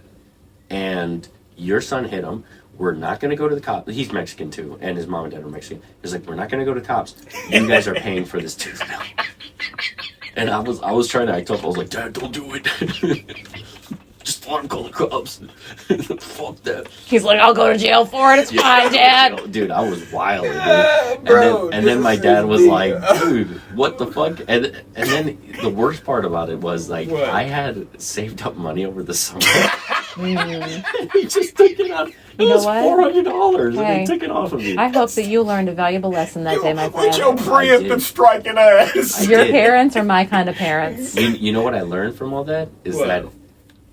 and your son hit him. We're not going to go to the cops. He's Mexican, too, and his mom and dad are Mexican. He's like, we're not going to go to the cops. You guys are paying for this tooth now. And I was trying to act tough. I was like, Dad, don't do it. Just let him call the cops. Fuck that. He's like, I'll go to jail for it. It's fine, Dad. Dude, I was wild, dude. Bro, and then my this dad is was the- like, dude, what the fuck? And then the worst part about it was like, What? I had saved up money over the summer. Mm. He just took it out. It You know was what? $400 and Hey. they took it off of me. I hope that you learned a valuable lesson that day, my With your friend. preemptive striking ass. Your did. parents are my kind of parents. You know what I learned from all that? Is What? that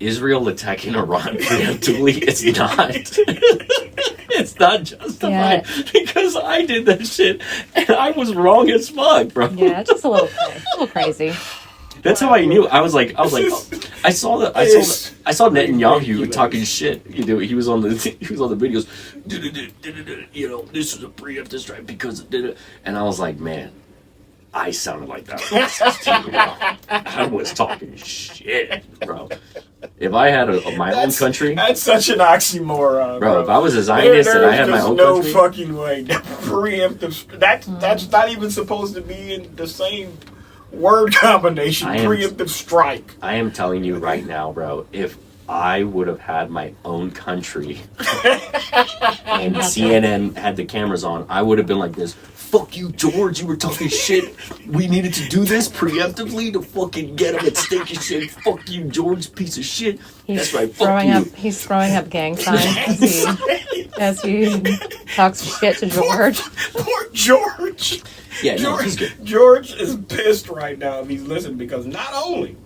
Israel attacking Iran preemptively is not. It's not justified because I did that shit and I was wrong as fuck, bro. Yeah, it's just a little crazy. That's how I knew. I was like, oh. I saw Netanyahu ridiculous. talking shit. He was on the videos. This is a preemptive strike because of and I was like, man, I sounded like that. I was talking shit, bro. If I had my own country, That's such an oxymoron, bro. bro. If I was a Zionist and I had my own no country, fucking way. Preemptive. That's not even supposed to be in the same word combination. Preemptive strike. I am telling you right now, bro. If I would have had my own country and CNN had the cameras on, I would have been like this. Fuck you, George. You were talking shit. We needed to do this preemptively to fucking get him at Steak and Shake. Fuck you, George, piece of shit. That's right. Fuck you. He's throwing up gang signs as he talks shit to George. Poor George. Yeah, no, he's good. George is pissed right now if he's listening because not only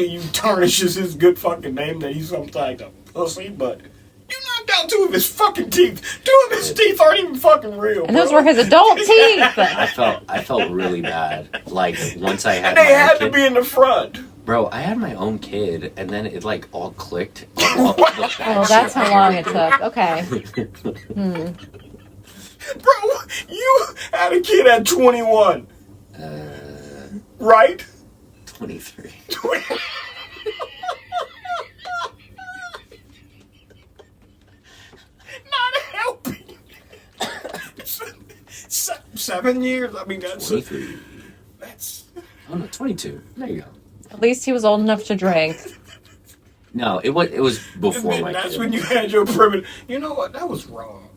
you tarnishes his good fucking name that he's some type of pussy, but you knocked out 2 of his fucking teeth. 2 of his teeth aren't even fucking real. And those bro. were his adult teeth. I felt really bad. Like once I had And they my own had to kid, be in the front. bro. I had my own kid, and then it like all clicked. Oh, that's how long it took. Okay. Bro, you had a kid at 21. Right? 23. Not helping. 7 years? I mean, that's... 23. That's... Oh no, 22. There you go. At least he was old enough to drink. No, it was before And my that's kid. when you had your primitive... You know what? That was wrong.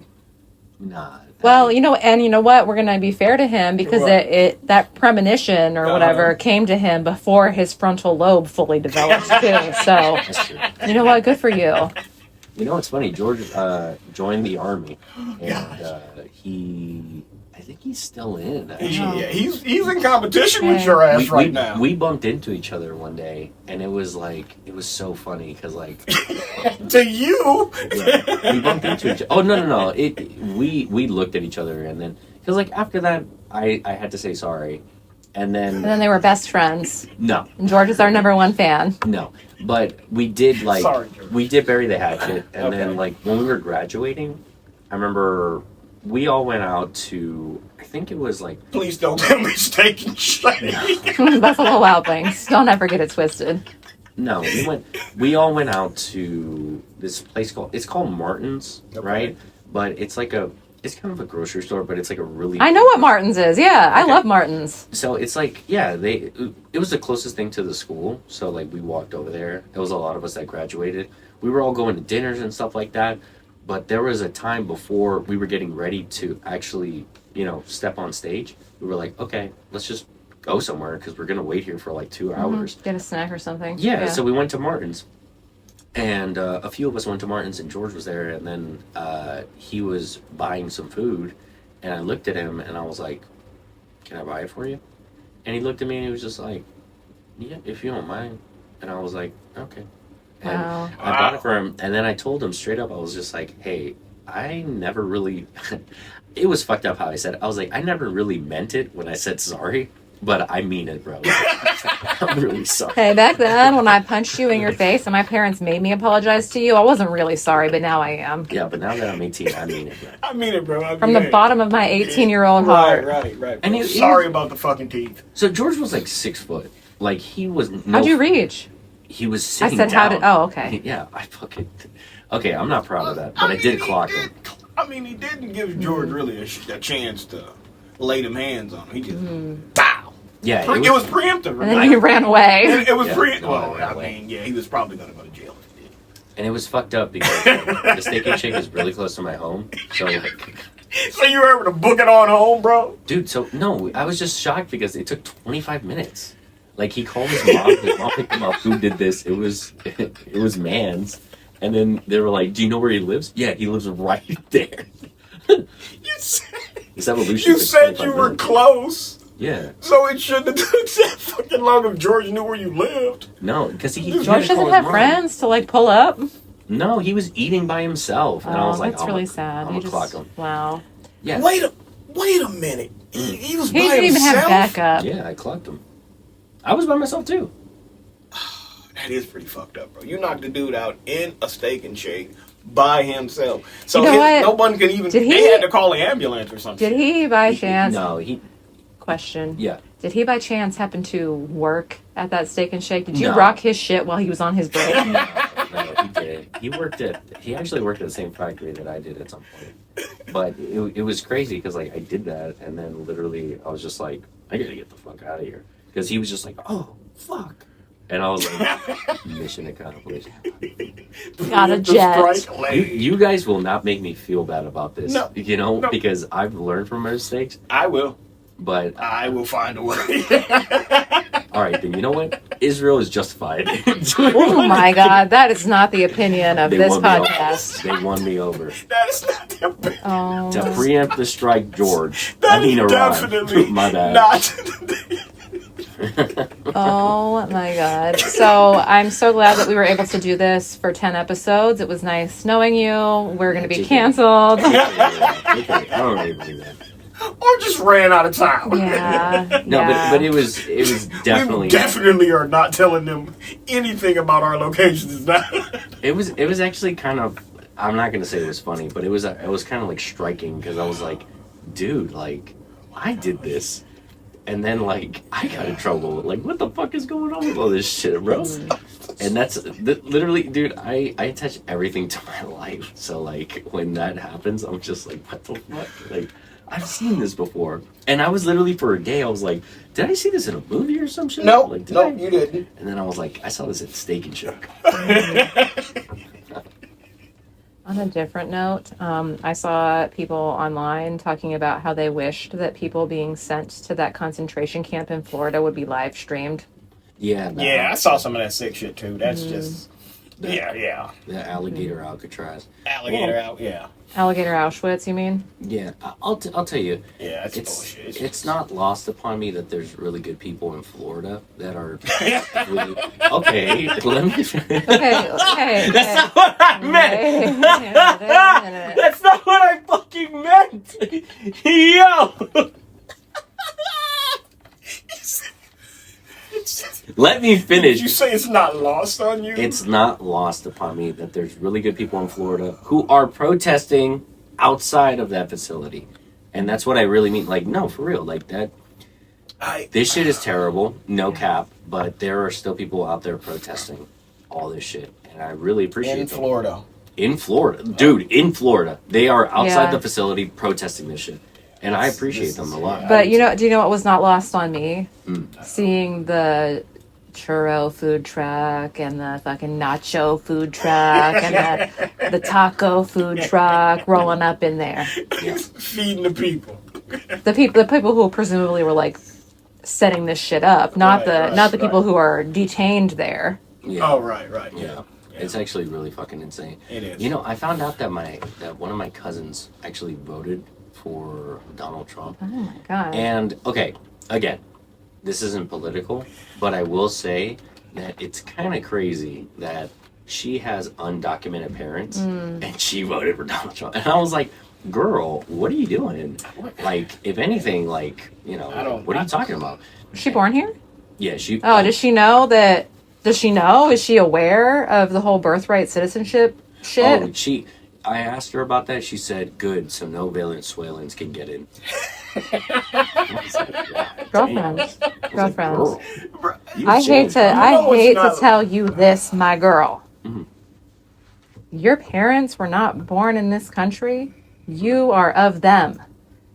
Nah. Well, you know what? We're gonna be fair to him because What? that premonition or whatever came to him before his frontal lobe fully developed too. So That's true. you know what? Good for you. You know what's funny? George joined the army, and I think he's still in. Actually. Yeah, he's in competition with your ass right now. We bumped into each other one day, and it was so funny because To you? yeah, we bumped into each other. Oh no! We looked at each other, and then because after that, I had to say sorry, and And then they were best friends. no, And George is our #1 fan. no, but we did Sorry, George. we did bury the hatchet, and Okay. then when we were graduating, I remember we all went out to, I think it was like, Please don't tell me Steak and Shake. Buffalo Wild Wings. Don't ever get it twisted. no, we all went out to this place it's called Martin's, Okay. right? But it's like it's kind of a grocery store, but it's like a really. I know what Martin's is. Yeah, I love Martin's. So it's like, yeah, it was the closest thing to the school. So like we walked over there. It was a lot of us that graduated. We were all going to dinners and stuff like that. But there was a time before we were getting ready to actually, step on stage. We were like, okay, let's just go somewhere because we're going to wait here for like 2 hours. Get a snack or something. Yeah, so we went to Martin's. And a few of us went to Martin's and George was there. And then he was buying some food. And I looked at him and I was like, can I buy it for you? And he looked at me and he was just like, yeah, if you don't mind. And I was like, okay. And Wow. I bought it for him. And then I told him straight up, I was just like, hey, I never really, it was fucked up how I said it. I was like, I never really meant it when I said sorry, but I mean it, bro. I'm really sorry. Hey, back then when I punched you in your face and my parents made me apologize to you, I wasn't really sorry, but now I am. Yeah, but now that I'm 18, I mean it, bro. I mean it, bro. From the bottom of my 18-year-old heart. Right. And Sorry about the fucking teeth. So George was like 6 foot. Like he was. How'd you reach? He was I sitting said, down. okay. Yeah, I fucking. Okay, I'm not proud of that, but I did clock him. He didn't give George really a chance to lay them hands on him. He just, bow. Yeah, It was preemptive. And then he ran away. It was Yeah. preemptive. No, Well, no I way. mean, yeah, he was probably going to go to jail if he did. And it was fucked up because the Steak and Shake is really close to my home. So like, So you were able to book it on home, bro? dude, so no, I was just shocked because it took 25 minutes. Like he called his mom picked him up, who did this? It was Mans. And then they were like, do you know where he lives? Yeah, he lives right there. You said, This evolution you took said 25 you were minutes. close. Yeah. So it shouldn't have took that fucking long if George knew where you lived. No, because he George tried to George call doesn't his have mom. friends to like pull up. No, he was eating by himself. And I was like, that's I'm really a, sad. I'm You gonna clock him. Wow. Yeah. Wait a minute. He was He by didn't even himself? have backup. Yeah, I clocked him. I was by myself too. That is pretty fucked up, bro. You knocked the dude out in a Steak and Shake by himself. So You know what? no one could even. Did he- They had to call the ambulance or something. Did he by chance? No, Question. yeah. Did he by chance happen to work at that Steak and Shake? Did you No. rock his shit while he was on his break? No, he did. He actually worked at the same factory that I did at some point. But it was crazy because like I did that and then literally I was just like, I gotta get the fuck out of here. Because he was just like, oh, fuck. And I was like, mission accomplished. Got a The jet. strike, You guys will not make me feel bad about this. No. No. No. Because I've learned from my mistakes. I will. But I will find a way. all right, then you know what? Israel is justified. Oh my God, that is not the opinion of They this won me over. podcast. They won me over. That is not the opinion. Oh, To preempt the strike, George. That is Iran. definitely My bad. not. oh my God. So I'm so glad that we were able to do this for 10 episodes. It was nice knowing you. We're going to be JK. canceled. Okay, I don't really believe that. Or just ran out of time. Yeah. No, yeah. but it was definitely We definitely are not telling them anything about our locations now. it was actually kind of, I'm not gonna say it was funny, but it was kind of like striking because I was like, dude, like I did this, and then like I got in trouble. Like what the fuck is going on with all this shit, bro? And that's literally, dude. I attach everything to my life, so like when that happens, I'm just like, what the fuck, like. I've seen this before, and I was literally for a day. I was like, "Did I see this in a movie or some shit?" No, like, no, you didn't. And then I was like, "I saw this at Steak and Shake." On a different note, I saw people online talking about how they wished that people being sent to that concentration camp in Florida would be live streamed. Yeah, no, Yeah, I saw some of that sick shit too. That's just, yeah. the alligator Alcatraz. Alligator out, yeah. Alligator Auschwitz, you mean? Yeah, I'll tell you, Yeah, that's it's bullshit. it's not lost upon me that there's really good people in Florida that are really, okay. Let me. Okay. That's not what I meant. That's not what I fucking meant. Yo. Let me Did finish. you say it's not lost on you? It's not lost upon me that there's really good people in Florida who are protesting outside of that facility. And that's what I really mean. Like, no, for real. Like, this shit is terrible. No cap. But there are still people out there protesting all this shit. And I really appreciate it. In Florida. In Florida. Dude, in Florida. They are outside the facility protesting this shit. And I appreciate them a lot. But do you know what was not lost on me? Seeing the churro food truck and the fucking nacho food truck and the taco food truck rolling up in there. Yeah. Feeding the people. The people who presumably were like setting this shit up, not the people who are detained there. Yeah. Oh, right. Yeah. It's actually really fucking insane. It is. You know, I found out that one of my cousins actually voted for Donald Trump. Oh my god. And okay, again, this isn't political, but I will say that it's kind of crazy that she has undocumented parents and she voted for Donald Trump. And I was like, girl, what are you doing? Like, if anything, like, you know, what are you talking about? Was she born here? Yeah, she. Oh, does she know that? Does she know? Is she aware of the whole birthright citizenship shit? Oh, I asked her about that. She said, good, so no Venezuelans can get in. Girlfriends. Girl, I hate to tell you this, my girl. Mm-hmm. Your parents were not born in this country. You are of them.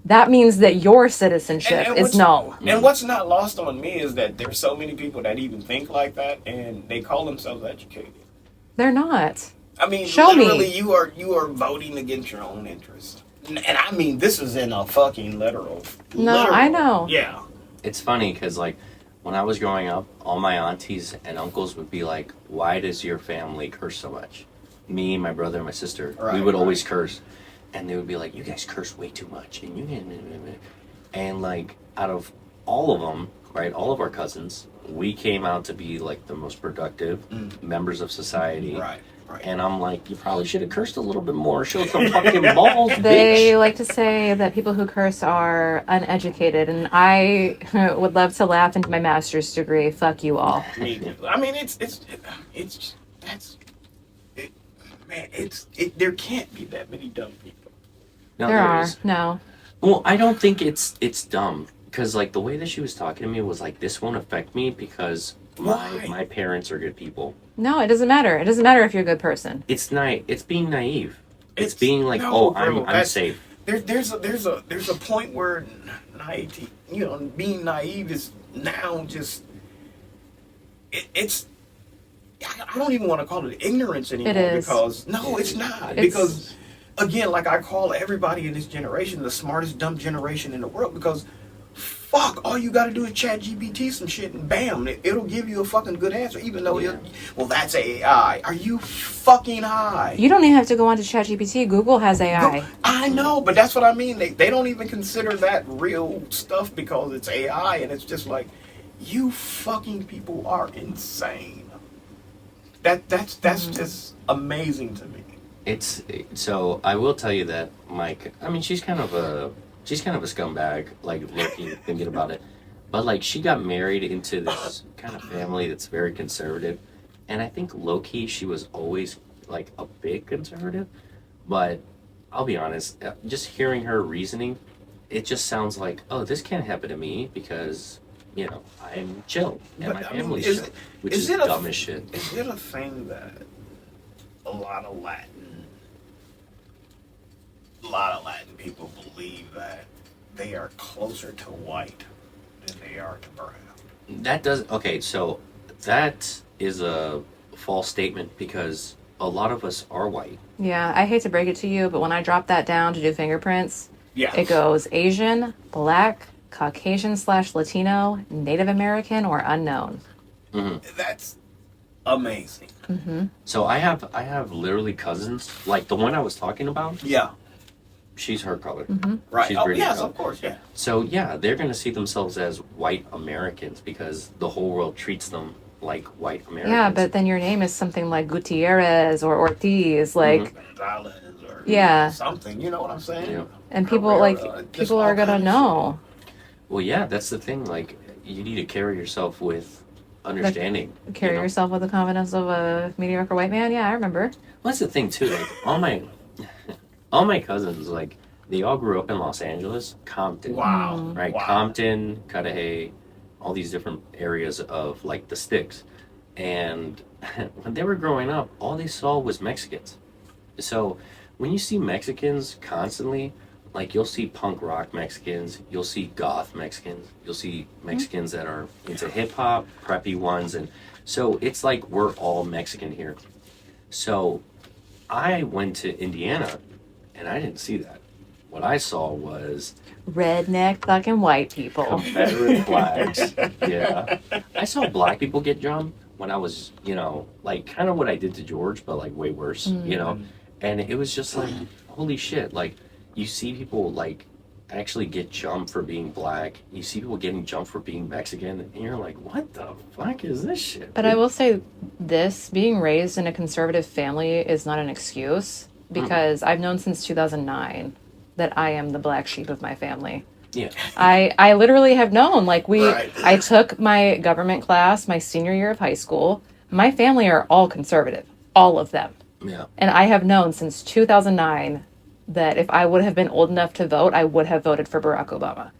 That means that your citizenship is null. And what's not lost on me is that there's so many people that even think like that, and they call themselves educated. They're not. I mean, Show literally, me. you are voting against your own interests. And I mean, this is in a fucking literal. I know. Yeah. It's funny because, like, when I was growing up, all my aunties and uncles would be like, why does your family curse so much? Me, my brother, and my sister, we would always curse. And they would be like, you guys curse way too much. And like, out of all of them, right, all of our cousins, we came out to be, like, the most productive members of society. Right. And I'm like, you probably should have cursed a little bit more. Show some fucking balls, They bitch. like to say that people who curse are uneducated, and I would love to laugh into my master's degree. Fuck you all. I mean, there can't be that many dumb people. No, There are. is. No. Well, I don't think it's dumb. Because, like, the way that she was talking to me was like, this won't affect me because my parents are good people. No, it doesn't matter. It doesn't matter if you're a good person. It's being naive. It's being like, I'm safe. There's a point where naivety, being naive is now just it's. I don't even want to call it ignorance anymore. It is. Because it's not. Because again, like, I call everybody in this generation the smartest dumb generation in the world because. Fuck, all you gotta do is chat GPT some shit and bam, it'll give you a fucking good answer, even though that's AI. Are you fucking high? You don't even have to go on to ChatGPT. Google has AI. I know, but that's what I mean. They don't even consider that real stuff because it's AI, and it's just like, you fucking people are insane. That's just amazing to me. So I will tell you that Mike, I mean, she's kind of a scumbag, like, looking, thinking about it. But, like, she got married into this kind of family that's very conservative. And I think low-key she was always, like, a bit conservative. But I'll be honest, just hearing her reasoning, it just sounds like, oh, this can't happen to me because, I'm chill. And my family's chill. Which is dumb as shit. Is it a thing that a lot of Latin people believe that they are closer to white than they are to brown? So that is a false statement because a lot of us are white. Yeah, I hate to break it to you, but when I drop that down to do fingerprints, it goes Asian, Black, Caucasian/Latino, Native American, or unknown. Mm-hmm. That's amazing. Mm-hmm. So I have literally cousins, like the one I was talking about. Yeah. She's her color. Mm-hmm. Right. She's Yes, color. of course, yeah. So yeah, they're going to see themselves as white Americans because the whole world treats them like white Americans. Yeah, but then your name is something like Gutierrez or Ortiz, like Gonzalez or something. You know what I'm saying? Yeah. And people people are gonna know. Well, yeah, that's the thing. Like, you need to carry yourself with understanding. Carry yourself with the confidence of a mediocre white man. Yeah, I remember. Well, that's the thing too. Like, all my cousins, like, they all grew up in Los Angeles, Compton. Wow. Right? Wow. Compton, Cudahy, all these different areas of, like, the sticks. And when they were growing up, all they saw was Mexicans. So when you see Mexicans constantly, like, you'll see punk rock Mexicans, you'll see goth Mexicans, you'll see Mexicans that are into hip hop, preppy ones. And so it's like we're all Mexican here. So I went to Indiana and I didn't see that. What I saw was Redneck fucking white people. Confederate flags. Yeah. I saw black people get jumped when I was, you know, like kind of what I did to George, but like way worse, you know? And it was just like, holy shit. Like, you see people like actually get jumped for being black. You see people getting jumped for being Mexican. And you're like, what the fuck is this shit? But I will say this, being raised in a conservative family is not an excuse, because I've known since 2009 that I am the black sheep of my family. Yeah. I literally have known, like, Right. I took my government class my senior year of high school. My family are all conservative, all of them. Yeah. And I have known since 2009 that if I would have been old enough to vote, I would have voted for Barack Obama.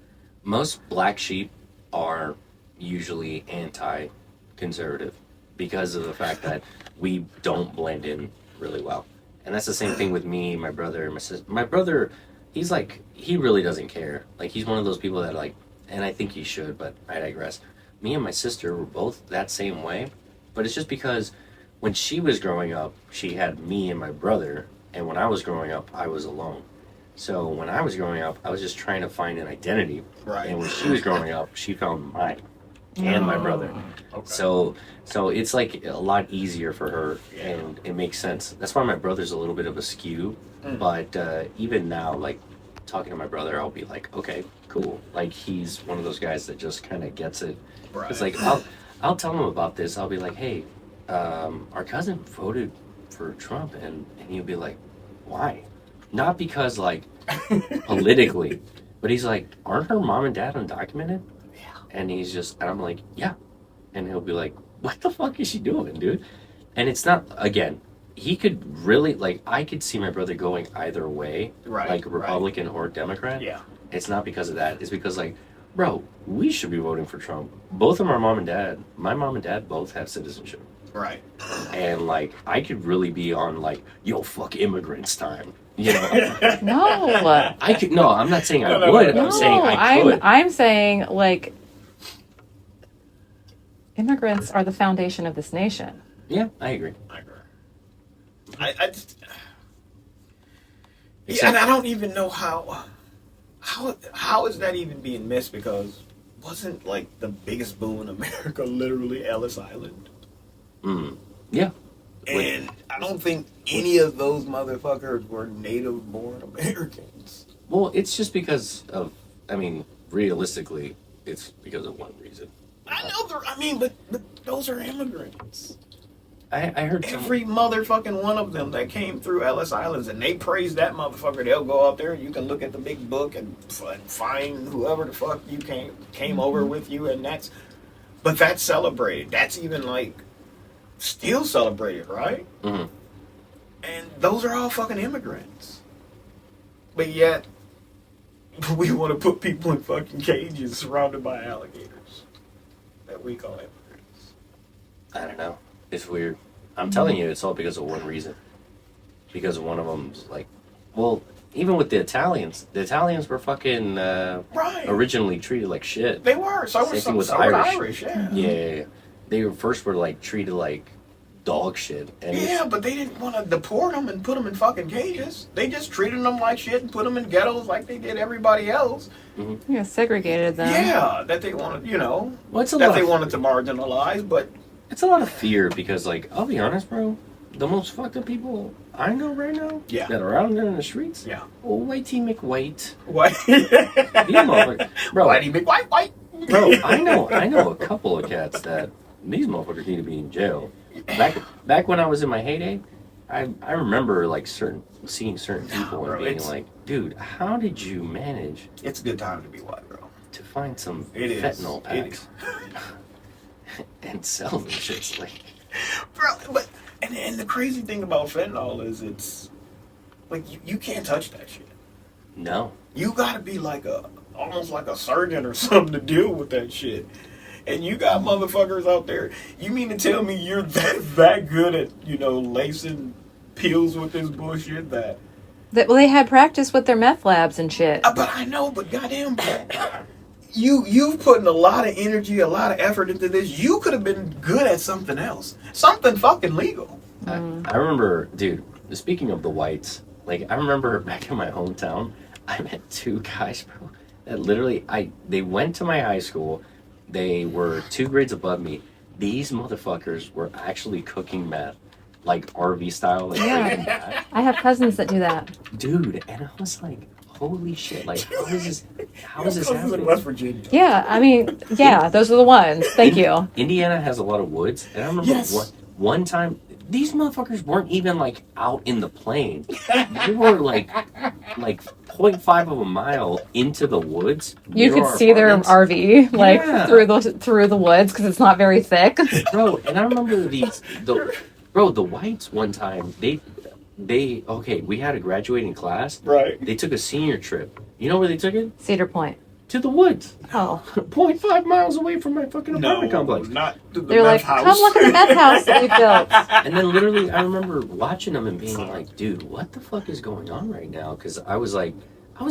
Most black sheep are usually anti-conservative because of the fact that we don't blend in really well. And that's the same thing with me, my brother, my sister. My brother, he's like, he really doesn't care. Like, he's one of those people that, like, and I think he should, but I digress. Me and my sister were both that same way, but it's just because when she was growing up, she had me and my brother, and when I was growing up, I was alone. So when I was growing up, I was just trying to find an identity. Right. And when she was growing up, she found mine and my brother. Okay. So it's like a lot easier for her, and it makes sense. That's why my brother's a little bit of a skew. But even now, like, talking to my brother, I'll be like, okay, cool. Like, he's one of those guys that just kind of gets it. Right. It's like, I'll tell him about this. I'll be like, hey, our cousin voted for Trump, and he'll be like, why? Not because, like, politically, but he's like, aren't her mom and dad undocumented? Yeah. And he's just, and I'm like, yeah. And he'll be like, what the fuck is she doing, dude? And it's not, again, he could really, like, I could see my brother going either way, Right, like right. Republican or Democrat. Yeah. It's not because of that. It's because, like, bro, we should be voting for Trump. Both of our mom and dad, my mom and dad both have citizenship. Right. And, like, I could really be on, like, yo, fuck immigrants time. You know? No. I could, no, I'm not saying I No, would. no. I'm saying I could. I'm saying, like, immigrants are the foundation of this nation. Yeah, I agree. I agree. I just, Except- yeah, and I don't even know how is that even being missed, because wasn't, like, the biggest boom in America literally Ellis Island? Yeah. And I don't think any of those motherfuckers were native-born Americans. Well, it's just because of, I mean, realistically, it's because of one reason. I know, but those are immigrants. I heard Every motherfucking one of them that came through Ellis Islands, and they praise that motherfucker. They'll go out there and you can look at the big book and find whoever the fuck you came over with you, and but that's celebrated. That's even, like, still celebrated, right? Mm-hmm. And those are all fucking immigrants. But yet, we want to put people in fucking cages surrounded by alligators that we call immigrants. I don't know. It's weird. I'm telling you, it's all because of one reason. Because one of them's like, well, even with the Italians were fucking Right. originally treated like shit. They were. So Same were thing with so were Irish. Irish, yeah. Yeah. They were first were like treated like dog shit. And Yeah, but they didn't want to deport them and put them in fucking cages. They just treated them like shit and put them in ghettos like they did everybody else. Yeah, segregated them. Yeah, that they wanted, well, it's a that lot they of, wanted to marginalize, but it's a lot of fear because, like, I'll be honest, bro. The most fucked up people I know right now Yeah. that are out there in the streets. yeah. Oh, Whitey McWhite. What? These motherfuckers, bro. Whitey McWhite. Bro, I know a couple of cats that these motherfuckers need to be in jail. Back when I was in my heyday, I remember, like, seeing certain people Bro, and being it's- like, dude, how did you manage It's a good time to be white, bro. to find some It is. fentanyl It packs and sell them shits? Like, Bro, but and the crazy thing about fentanyl is Like you can't touch that shit. No. You gotta be like almost like a surgeon or something to deal with that shit. And you got motherfuckers out there. You mean to tell me you're that good at, lacing pills with this bullshit that... Well, they had practice with their meth labs and shit. But I know, but goddamn, you've put a lot of energy, a lot of effort into this. You could have been good at something else. Something fucking legal. I remember, dude, speaking of the whites, like, I remember back in my hometown, I met two guys, bro, that literally, they went to my high school. They were 2 grades above me. These motherfuckers were actually cooking meth, like RV style. Like, Yeah. I have cousins that do that. dude, and I was like, holy shit, like, how is this happening? In West Virginia. Yeah, I mean, yeah, those are the ones. Thank you. Indiana has a lot of woods, and I remember one time, these motherfuckers weren't even like out in the plain. They were like 0.5 of a mile into the woods. You could see their RV through the woods because it's not very thick. Bro, and I remember the whites one time, they okay, we had a graduating class. Right. They took a senior trip. You know where they took it? Cedar Point. To the woods. Oh. 0.5 miles away from my fucking apartment complex. Not to the They're like, meth house. come look at the meth house that we built. And then literally, I remember watching them and being like, dude, what the fuck is going on right now? Because I was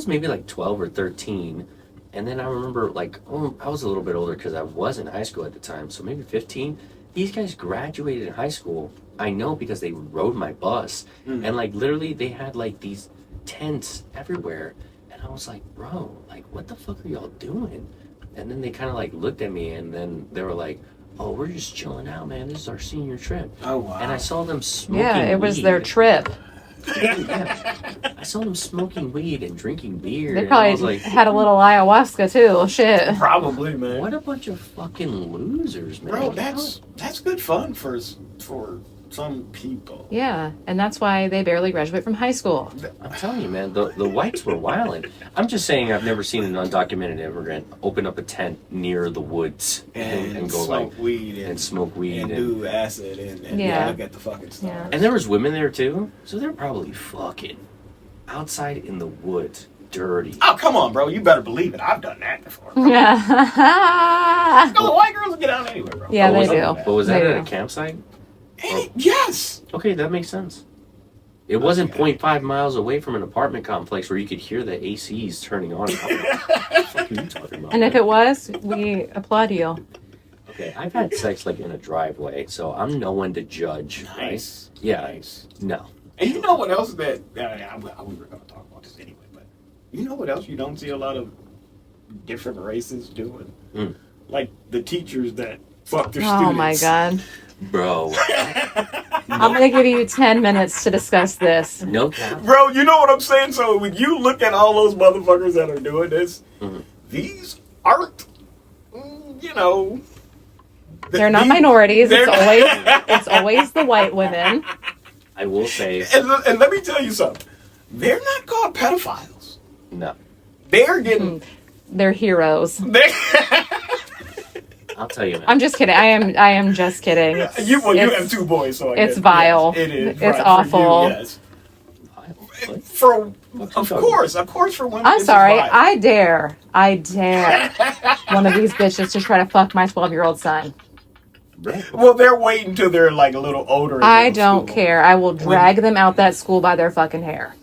maybe like 12 or 13. And then I remember I was a little bit older because I was in high school at the time. So maybe 15. These guys graduated in high school. I know because they rode my bus. And like literally they had like these tents everywhere. And I was like, bro, like what the fuck are y'all doing? And then they kind of like looked at me and then they were like, oh, we're just chilling out, man. This is our senior trip. Oh, wow. And I saw them smoking Yeah, it was weed. their trip. Yeah. I saw them smoking weed and drinking beer. They and I was probably like, had a little ayahuasca too. Shit. Probably, man. what a bunch of fucking losers, man. Bro, that's good fun for some people. Yeah, and that's why they barely graduate from high school. I'm telling you, man, the whites were wilding. I'm just saying I've never seen an undocumented immigrant open up a tent near the woods and go smoke like weed and smoke weed and do acid and Yeah. look at the fucking stuff. Yeah. and there was women there too, so they're probably fucking outside in the woods, dirty. Oh, come on, bro. You better believe it. I've done that before. Yeah. No, the white girls get out anyway, bro. Yeah, But they was do. But was that They at a do. campsite? Yes. Okay, that makes sense. It wasn't 0.5 miles away from an apartment complex where you could hear the ACs turning on. What the fuck are you talking about? And if it was, we applaud you. Okay, I've had sex like in a driveway, so I'm no one to judge. Nice. Right? Yeah. Nice. No. And you know what else that we were going to talk about this anyway, but you know what else you don't see a lot of different races doing? Like the teachers that fuck their students. Oh my god. Bro. I'm gonna give you 10 minutes to discuss this. No cap. Bro, you know what I'm saying? So when you look at all those motherfuckers that are doing this, these aren't, They're not minorities. It's always the white women. I will say And let me tell you something. They're not called pedophiles. no. They're getting. They're heroes. I'll tell you, man. I'm just kidding. I am just kidding. You have 2 boys, so I it's guess, vile. Yes, it is. It's right, for awful. you, yes. What? Of course, for women. I'm it's sorry. vile. I dare one of these bitches to try to fuck my 12-year-old son. Well, they're waiting till they're like a little older. I don't care. I will drag them out that school by their fucking hair.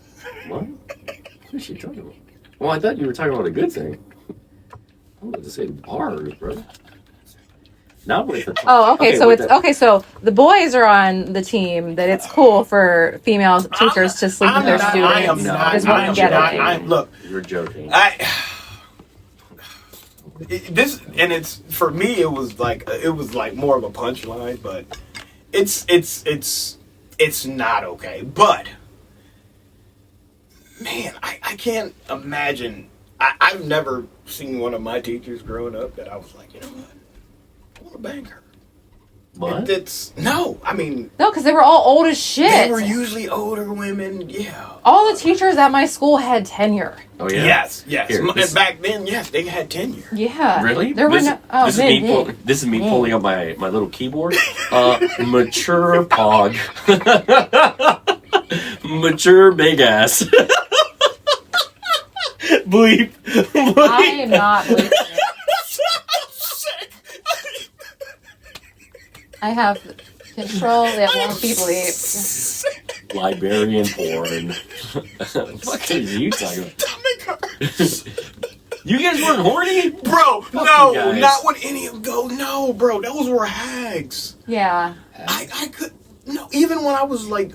What? What is she talking about? Well, I thought you were talking about a good thing. I was about to say bars, bro. Not with the. Oh, okay. So with it's the- okay. So the boys are on the team that it's cool for female teachers to sleep with their students. I am not. Is what I I'm am getting. not. Look, You're joking. It's for me. It was like more of a punchline, but it's not okay. But man, I can't imagine. I've never seen one of my teachers growing up that I was like, you know what, I want to bang her. What? I mean, No, because they were all old as shit. they were usually older women. Yeah. All the teachers at my school had tenure. Oh yeah. Yes. Here, And this- back then, yes, they had tenure. Yeah. Really? There were this, no. Oh, this, man, is me this is me pulling up my little keyboard. Mature pog. Mature big ass. Bleep. I am not bleeping it. I have control that won't be bleeped. Liberian porn. What are you talking about? You guys weren't horny? Bro, Fuck no, you guys. not with any of those. No, bro, those were hags. Yeah. I could, no, even when I was like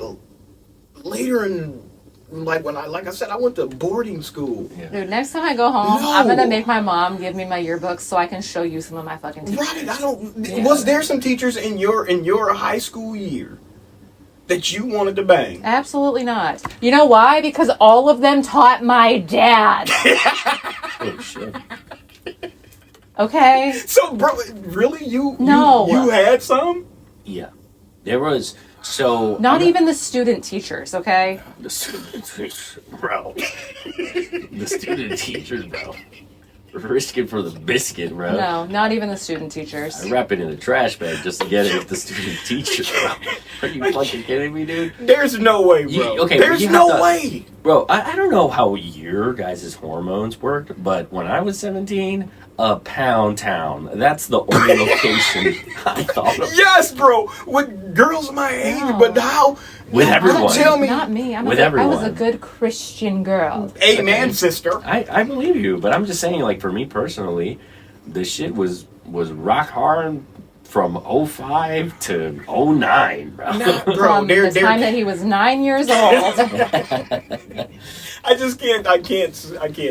later in, like when like I said, I went to boarding school. Yeah. Dude, next time I go home, No. I'm gonna make my mom give me my yearbooks so I can show you some of my fucking teachers. Right, I don't, Yeah. was there some teachers in your high school year that you wanted to bang? Absolutely not. You know why? Because all of them taught my dad. Oh shit. Okay? So, bro, really, No. you had some? Yeah. There was so Not even the student teachers, okay? the student teachers, bro. The student teachers, bro. Risk it for the biscuit, bro. No, not even the student teachers. I wrap it in a trash bag just to get it with the student teacher, bro. Are you fucking kidding me, dude? There's no way, bro. Okay, but There's you no have to- way. Bro, I don't know how your guys' hormones worked, but when I was 17, a pound town. That's the only location I thought of. Yes, bro. With girls my age, No. but how? With no, everyone. Don't tell me. Not me. With I was a everyone. good Christian girl. Amen, sister. I believe you, but I'm just saying, like, for me personally, the shit was rock hard from 05 to 09, bro. Nah, bro. From the time that he was 9 years old. I just can't. I can't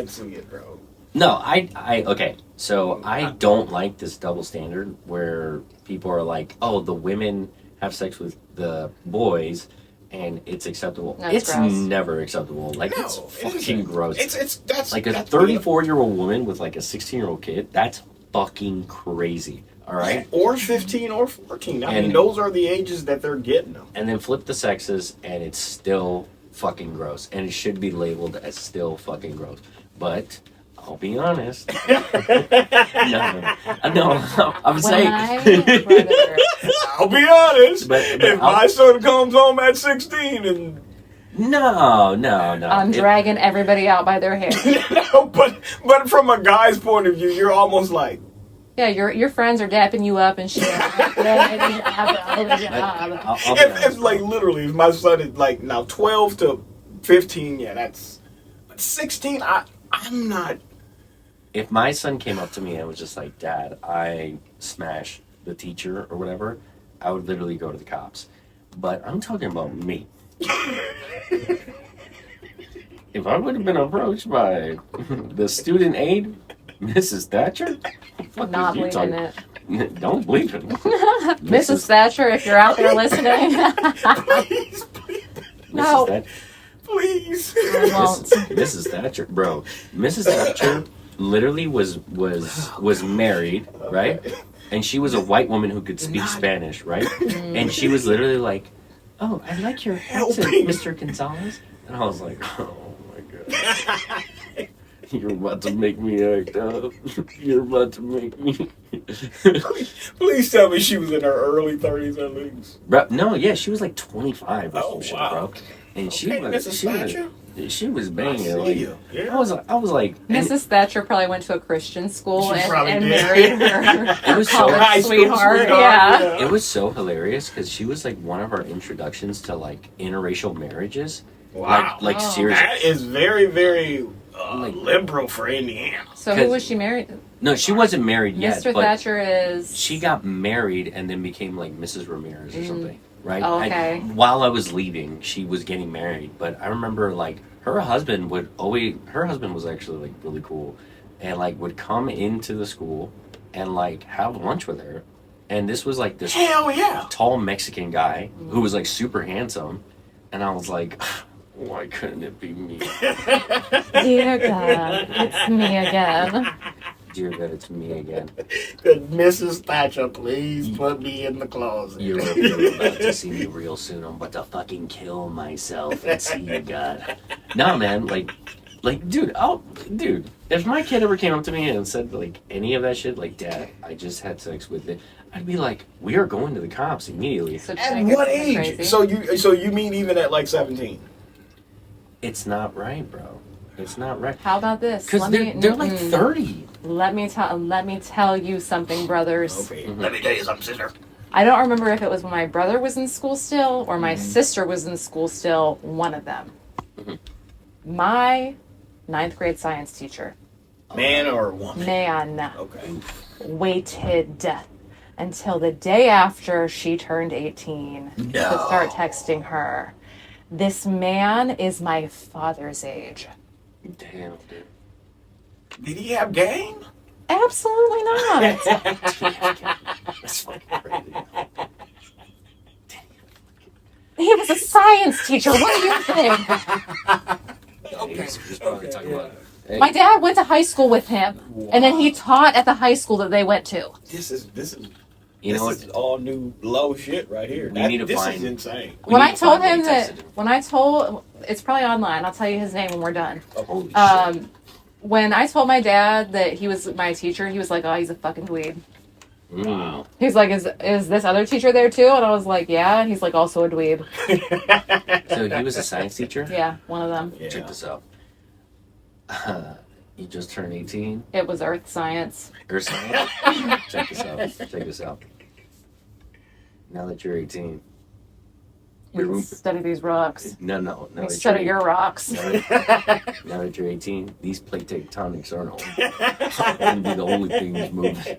see it, bro. No, okay. So I don't like this double standard where people are like, oh, the women have sex with the boys and it's acceptable. That's It's gross. never acceptable. Like, No, it's it fucking isn't. gross. That's Like a that's 34-year-old woman with like a 16-year-old kid, that's fucking crazy. All right? Or 15 or 14. I mean, And- those are the ages that they're getting them. And then flip the sexes and it's still fucking gross. And it should be labeled as still fucking gross. But I'll be honest. No, I'm When saying. my brother, I'll be honest. But if my son comes home at 16 and No. I'm dragging everybody out by their hair. but from a guy's point of view, you're almost like, Yeah, your friends are dapping you up and shit. I'll be if honest, like literally, if my son is like now 12 to 15, yeah, that's. But 16, I'm not. if my son came up to me and was just like, Dad, I smashed the teacher or whatever, I would literally go to the cops. But I'm talking about me. If I would have been approached by the student aide, Mrs. Thatcher, what Not is you believing talking- it. Don't believe it. Mrs. Thatcher, if you're out there listening, Please, No. Mrs. Thatcher. please. I won't. Mrs. Thatcher, bro. Mrs. Thatcher literally was married, right? And she was a white woman who could speak Spanish, right? And she was literally like, "Oh, I like your accent, Helping. Mr. Gonzalez." And I was like, "Oh my god, you're about to make me act up. You're about to make me." Please tell me she was in her early 30s at least. Bro, no, yeah, she was like 25 or Oh, some shit, wow. bro. And she Okay, was, Mrs. Thatcher. she was banging. I see Like, you. Yeah. I was like, and Mrs. Thatcher probably went to a Christian school She and, probably and did. married her It was so college high school sweetheart. sweetheart, Yeah. It was so hilarious because she was like one of our introductions to like interracial marriages. Wow. Like Oh. seriously. That is very, very Like- liberal for Indiana. So who was she married? No, she wasn't married yet. Mr. But Thatcher is. she got married and then became like Mrs. Ramirez or something, right? Oh, okay. While I was leaving, she was getting married, but I remember like her husband was actually like really cool, and like would come into the school and like have lunch with her, and this was like this Hell yeah. tall Mexican guy who was like super handsome, and I was like, why couldn't it be me? Dear God, it's me again. Dear God, it's me again. Good Mrs. Thatcher, please put me in the closet. You're about to see me real soon. I'm about to fucking kill myself and see you, God. Nah, man, like, dude, if my kid ever came up to me and said like any of that shit, like, Dad, I just had sex with it, I'd be like, we are going to the cops immediately. So At Jennifer what went age? crazy. So you mean even at like 17? It's not right, bro. It's not right. How about this? Because they're like 30. Let me tell you something, brothers. Okay, let me tell you something, sister. I don't remember if it was when my brother was in school still or my sister was in school still. One of them. My 9th grade science teacher. Man or woman? Man. Okay. Waited until the day after she turned 18 to start texting her. This man is my father's age. Damn, dude. Did he have game? Absolutely not. That's fucking crazy. He was a science teacher. What do you think? Okay. He's probably talking about it. Hey. My dad went to high school with him, and then he taught at the high school that they went to. This is You know this is all new low shit right here. We need to this find. is insane. When I told him it's probably online. I'll tell you his name when we're done. Oh, holy shit. When I told my dad that he was my teacher, he was like, "Oh, he's a fucking dweeb." Wow. He's like, "Is this other teacher there too?" And I was like, "Yeah." And he's like, "Also a dweeb." So he was a science teacher? Yeah, one of them. Yeah. Check this out. You just turned 18. It was earth science. Earth science. Check this out. Check this out. Now that you're 18. We can study these rocks. No. We study your rocks. Now that you're 18, these plate tectonics aren't going to be the only things moving.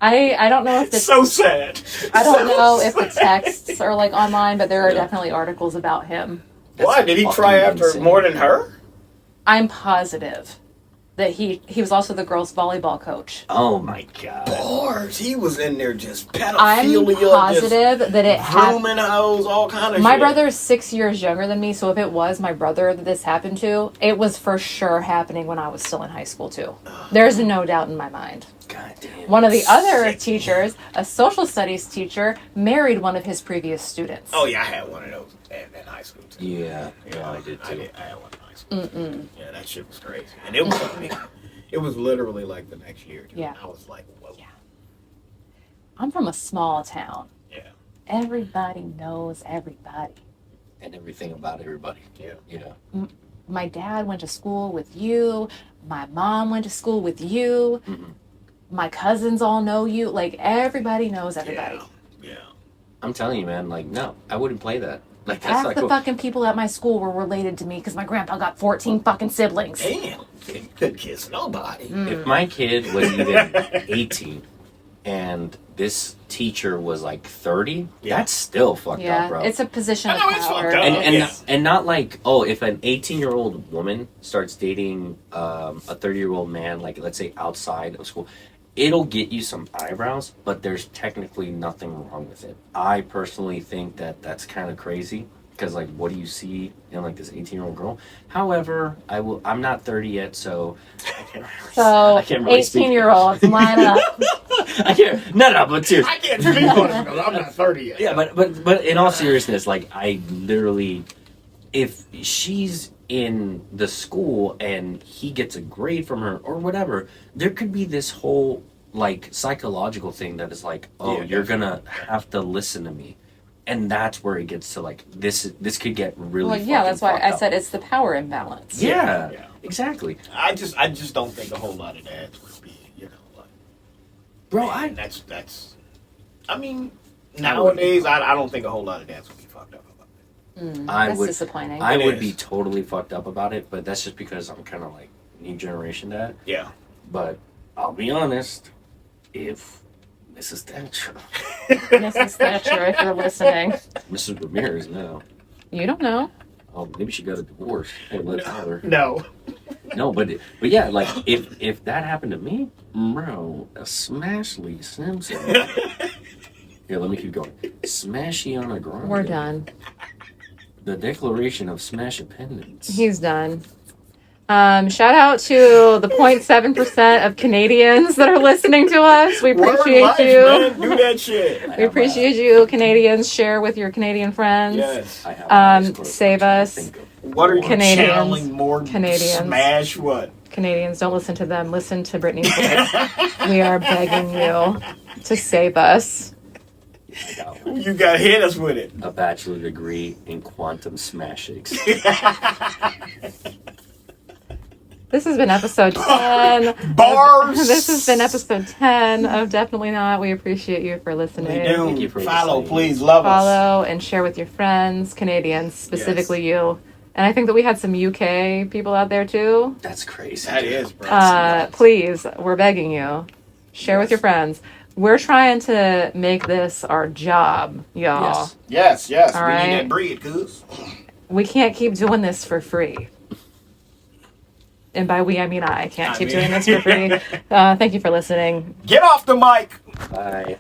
I don't know if the So sad. I don't know if the texts are like online, but there are definitely articles about him. Why did he try after insane. more than her? I'm positive that he was also the girls' volleyball coach. Oh my god. Bars. He was in there just I'm pedophilia, positive that it happened. grooming hoes, all kind of My shit. brother is 6 years younger than me, so if it was my brother that this happened to, it was for sure happening when I was still in high school too. There's no doubt in my mind. God damn. One of the other teachers, a social studies teacher, married one of his previous students. Oh yeah, I had one of those in high school too. Yeah, I did too. I had one in high school. Yeah, that shit was crazy, and it was it was literally like the next year. Too. Yeah. I was like, whoa. Yeah. I'm from a small town. Yeah. Everybody knows everybody. And everything about everybody. Yeah. My dad went to school with you. My mom went to school with you. Mm-hmm. My cousins all know you. Like, everybody knows everybody. Yeah. I'm telling you, man, like, no, I wouldn't play that. Like, that's Half not the cool. fucking people at my school were related to me because my grandpa got 14 fucking siblings. Damn. You couldn't kiss nobody. If my kid was even 18 and this teacher was like 30, that's still fucked up, bro. It's a position of I know, it's power. fucked up. And not like, oh, if an 18-year-old woman starts dating a 30-year-old man, like let's say outside of school, it'll get you some eyebrows, but there's technically nothing wrong with it. I personally think that that's kind of crazy because like, what do you see in like this 18-year-old girl? However, I'm not 30 yet, so I can't really speak. 18-year-olds, line up. I can't. No, but seriously. I can't speak on it because I'm not 30 yet. Yeah, but in all seriousness, like I literally, if she's in the school and he gets a grade from her or whatever, there could be this whole like psychological thing that is like, oh, you're gonna have to listen to me, and that's where it gets to like this could get really. Well, yeah, that's why I up. said it's the power imbalance. Yeah, exactly. I just don't think a whole lot of dads would be, like, Bro, man, that's. I mean, nowadays I don't think a whole lot of dads would be fucked up about it. That's disappointing. I It would is. be totally fucked up about it, but that's just because I'm kind of like new generation dad. Yeah. But I'll be honest, if Mrs. Thatcher, Mrs. Thatcher, if you're listening. Mrs. Ramirez now, You don't know. oh, maybe she got a divorce. Hey, let's tell her. No. No, but yeah, like if that happened to me, bro, a smash Lee Simpson. Here, let me keep going. Smashiana Grande. We're done. The Declaration of Smash Appendix. He's done. Shout out to the 0.7% of Canadians that are listening to us. We Word appreciate life, you. man. Do that shit. We appreciate you, Canadians. Share with your Canadian friends. Yes. I have Save us. What are you Canadians. channeling more? Canadians. Smash what? Canadians, don't listen to them. Listen to Brittany's voice. We are begging you to save us. I got one. You gotta hit us with it. A bachelor degree in quantum smashings. This has been episode 10. Bars. This has been episode 10 of Definitely Not. We appreciate you for listening. We do. Thank you for Follow, listening. please, love us. Follow and share with your friends, Canadians, specifically you. And I think that we had some UK people out there too. That's crazy. That is, bro. Please, we're begging you. Share with your friends. We're trying to make this our job, y'all. Yes. Yes. All We right. need that bread, cuz. We can't keep doing this for free. And by we, I mean I can't keep doing this for free. Thank you for listening. Get off the mic. Bye.